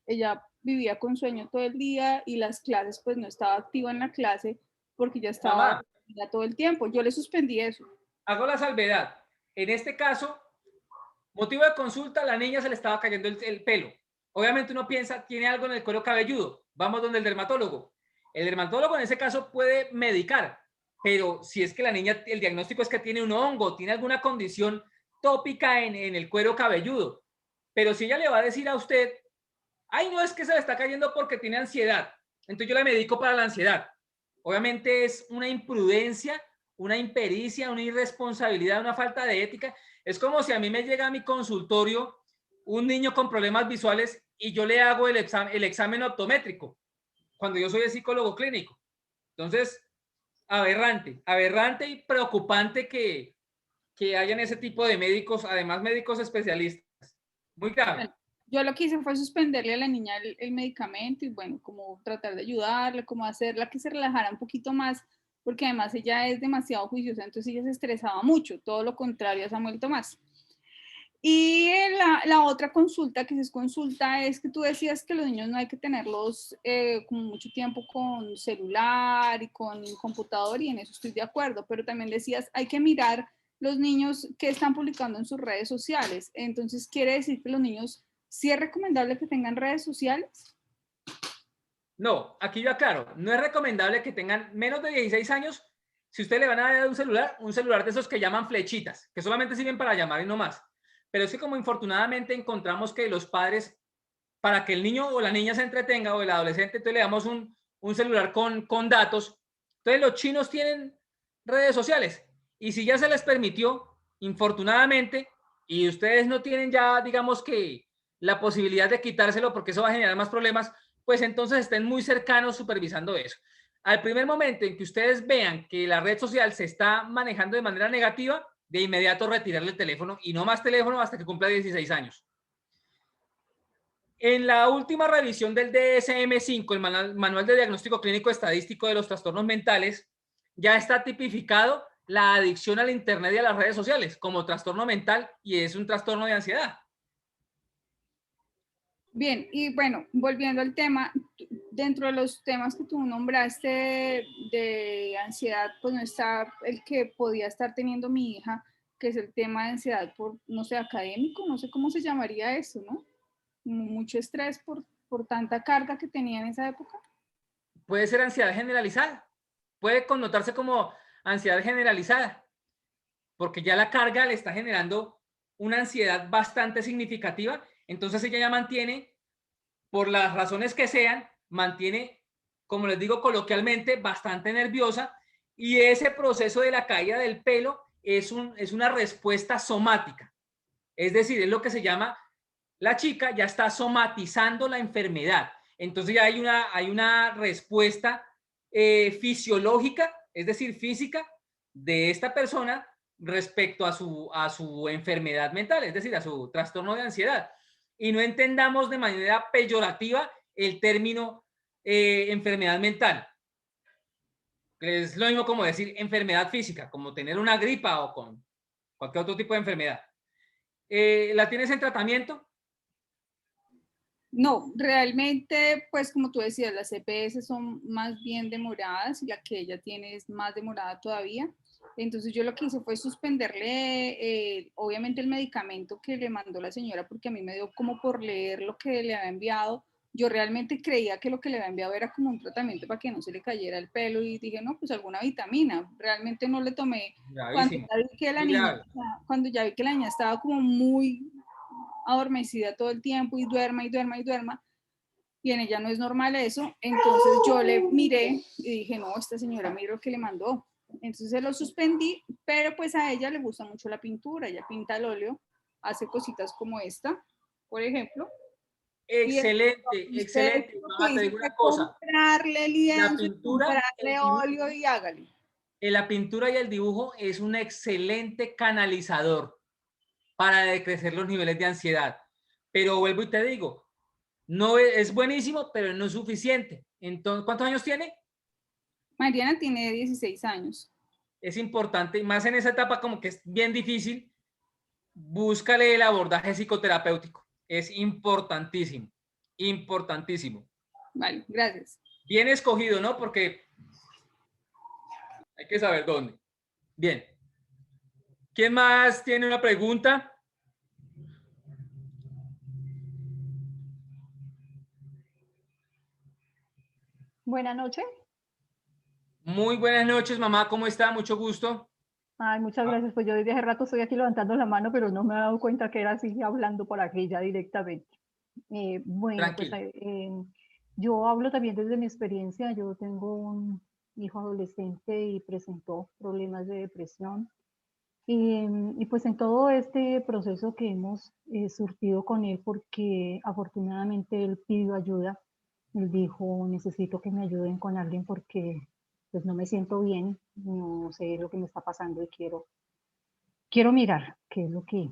Ella vivía con sueño todo el día y las clases, pues no estaba activa en la clase porque ya estaba todo el tiempo. Yo le suspendí eso. Hago la salvedad. En este caso, motivo de consulta, la niña se le estaba cayendo el pelo. Obviamente uno piensa, tiene algo en el cuero cabelludo. Vamos donde el dermatólogo. El dermatólogo en ese caso puede medicar, pero si es que la niña, el diagnóstico es que tiene un hongo, tiene alguna condición tópica en el cuero cabelludo. Pero si ella le va a decir a usted, ay, no, es que se le está cayendo porque tiene ansiedad, entonces yo la medico para la ansiedad. Obviamente es una imprudencia, una impericia, una irresponsabilidad, una falta de ética. Es como si a mí me llega a mi consultorio un niño con problemas visuales y yo le hago el examen optométrico, cuando yo soy el psicólogo clínico. Entonces, aberrante y preocupante que hayan ese tipo de médicos, además médicos especialistas. Muy grave. Bueno, yo lo que hice fue suspenderle a la niña el medicamento y bueno, como tratar de ayudarle, como hacerla que se relajara un poquito más, porque además ella es demasiado juiciosa, entonces ella se estresaba mucho, todo lo contrario a Samuel Tomás. Y la otra consulta que es consulta es que tú decías que los niños no hay que tenerlos como mucho tiempo con celular y con computador, y en eso estoy de acuerdo, pero también decías hay que mirar los niños que están publicando en sus redes sociales. Entonces, ¿quiere decir que los niños sí es recomendable que tengan redes sociales? No, aquí yo aclaro, no es recomendable que tengan menos de 16 años. Si usted le van a dar un celular de esos que llaman flechitas, que solamente sirven para llamar y no más. Pero es que como infortunadamente encontramos que los padres, para que el niño o la niña se entretenga o el adolescente, entonces le damos un celular con datos. Entonces los chinos tienen redes sociales y si ya se les permitió, infortunadamente, y ustedes no tienen ya, digamos que la posibilidad de quitárselo porque eso va a generar más problemas, pues entonces estén muy cercanos supervisando eso. Al primer momento en que ustedes vean que la red social se está manejando de manera negativa, de inmediato retirarle el teléfono y no más teléfono hasta que cumpla 16 años. En la última revisión del DSM-5, el Manual de Diagnóstico Clínico Estadístico de los Trastornos Mentales, ya está tipificado la adicción al Internet y a las redes sociales como trastorno mental y es un trastorno de ansiedad. Bien, y bueno, volviendo al tema, dentro de los temas que tú nombraste de ansiedad, pues no está el que podía estar teniendo mi hija, que es el tema de ansiedad por, no sé, académico, no sé cómo se llamaría eso, ¿no? Mucho estrés por tanta carga que tenía en esa época. Puede ser ansiedad generalizada, puede connotarse como ansiedad generalizada, porque ya la carga le está generando una ansiedad bastante significativa, entonces ella ya mantiene, por las razones que sean, mantiene, como les digo coloquialmente, bastante nerviosa, y ese proceso de la caída del pelo es una respuesta somática, es decir, es lo que se llama, la chica ya está somatizando la enfermedad, entonces ya hay una respuesta fisiológica, es decir, física, de esta persona respecto a su enfermedad mental, es decir, a su trastorno de ansiedad. Y no entendamos de manera peyorativa el término enfermedad mental. Es lo mismo como decir enfermedad física, como tener una gripa o con cualquier otro tipo de enfermedad. ¿La tienes en tratamiento? No, realmente, pues como tú decías, las CPS son más bien demoradas y la que ella tiene es más demorada todavía. Entonces yo lo que hice fue suspenderle, obviamente, el medicamento que le mandó la señora, porque a mí me dio como por leer lo que le había enviado. Yo realmente creía que lo que le había enviado era como un tratamiento para que no se le cayera el pelo y dije, no, pues alguna vitamina. Realmente no le tomé. Cuando Gravísimo, ya vi que la muy niña, grave. cuando ya vi que la niña estaba como muy adormecida todo el tiempo y duerma y duerma y duerma, y en ella no es normal eso, entonces yo le miré y dije, no, esta señora mira lo que le mandó. Entonces se lo suspendí, pero pues a ella le gusta mucho la pintura, ella pinta al óleo, hace cositas como esta, por ejemplo. Y Excelente, usted excelente. lo que Mamá, te hizo digo fue una cosa. comprarle La lienzo, pintura, el comprarle dibujo, óleo y hágale. la pintura y el dibujo es un excelente canalizador para decrecer los niveles de ansiedad. Pero vuelvo y te digo, no es buenísimo, pero no es suficiente. Entonces, ¿cuántos años tiene? Mariana tiene 16 años. Es importante, y más en esa etapa como que es bien difícil, búscale el abordaje psicoterapéutico. Es importantísimo, importantísimo. Vale, gracias. Bien escogido, ¿no? Porque hay que saber dónde. Bien. ¿Quién más tiene una pregunta? Buenas noches. Muy buenas noches, mamá. ¿Cómo está? Mucho gusto. Ay, muchas gracias. Pues yo desde hace rato estoy aquí levantando la mano, pero no me he dado cuenta que era así hablando por aquí ya directamente. Bueno, pues Tranquila. yo hablo también desde mi experiencia. Yo tengo un hijo adolescente y presentó problemas de depresión. Y pues en todo este proceso que hemos surtido con él, porque afortunadamente él pidió ayuda, él dijo, necesito que me ayuden con alguien porque pues no me siento bien, no sé lo que me está pasando y quiero mirar qué es lo Sí.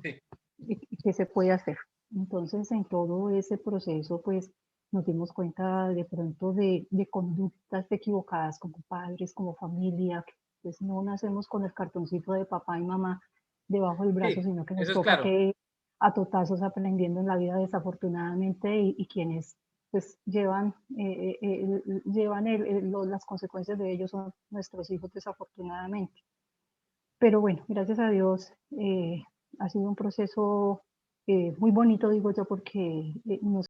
que se puede hacer. Entonces, en todo ese proceso, pues nos dimos cuenta de pronto de conductas equivocadas como padres, como familia, que, pues no nacemos con el cartoncito de papá y mamá debajo del brazo, Sí, sino que nos eso es toca claro. que a totazos aprendiendo en la vida desafortunadamente y quienes pues llevan las consecuencias de ellos son nuestros hijos desafortunadamente. Pero bueno, gracias a Dios ha sido un proceso muy bonito, digo yo, porque nos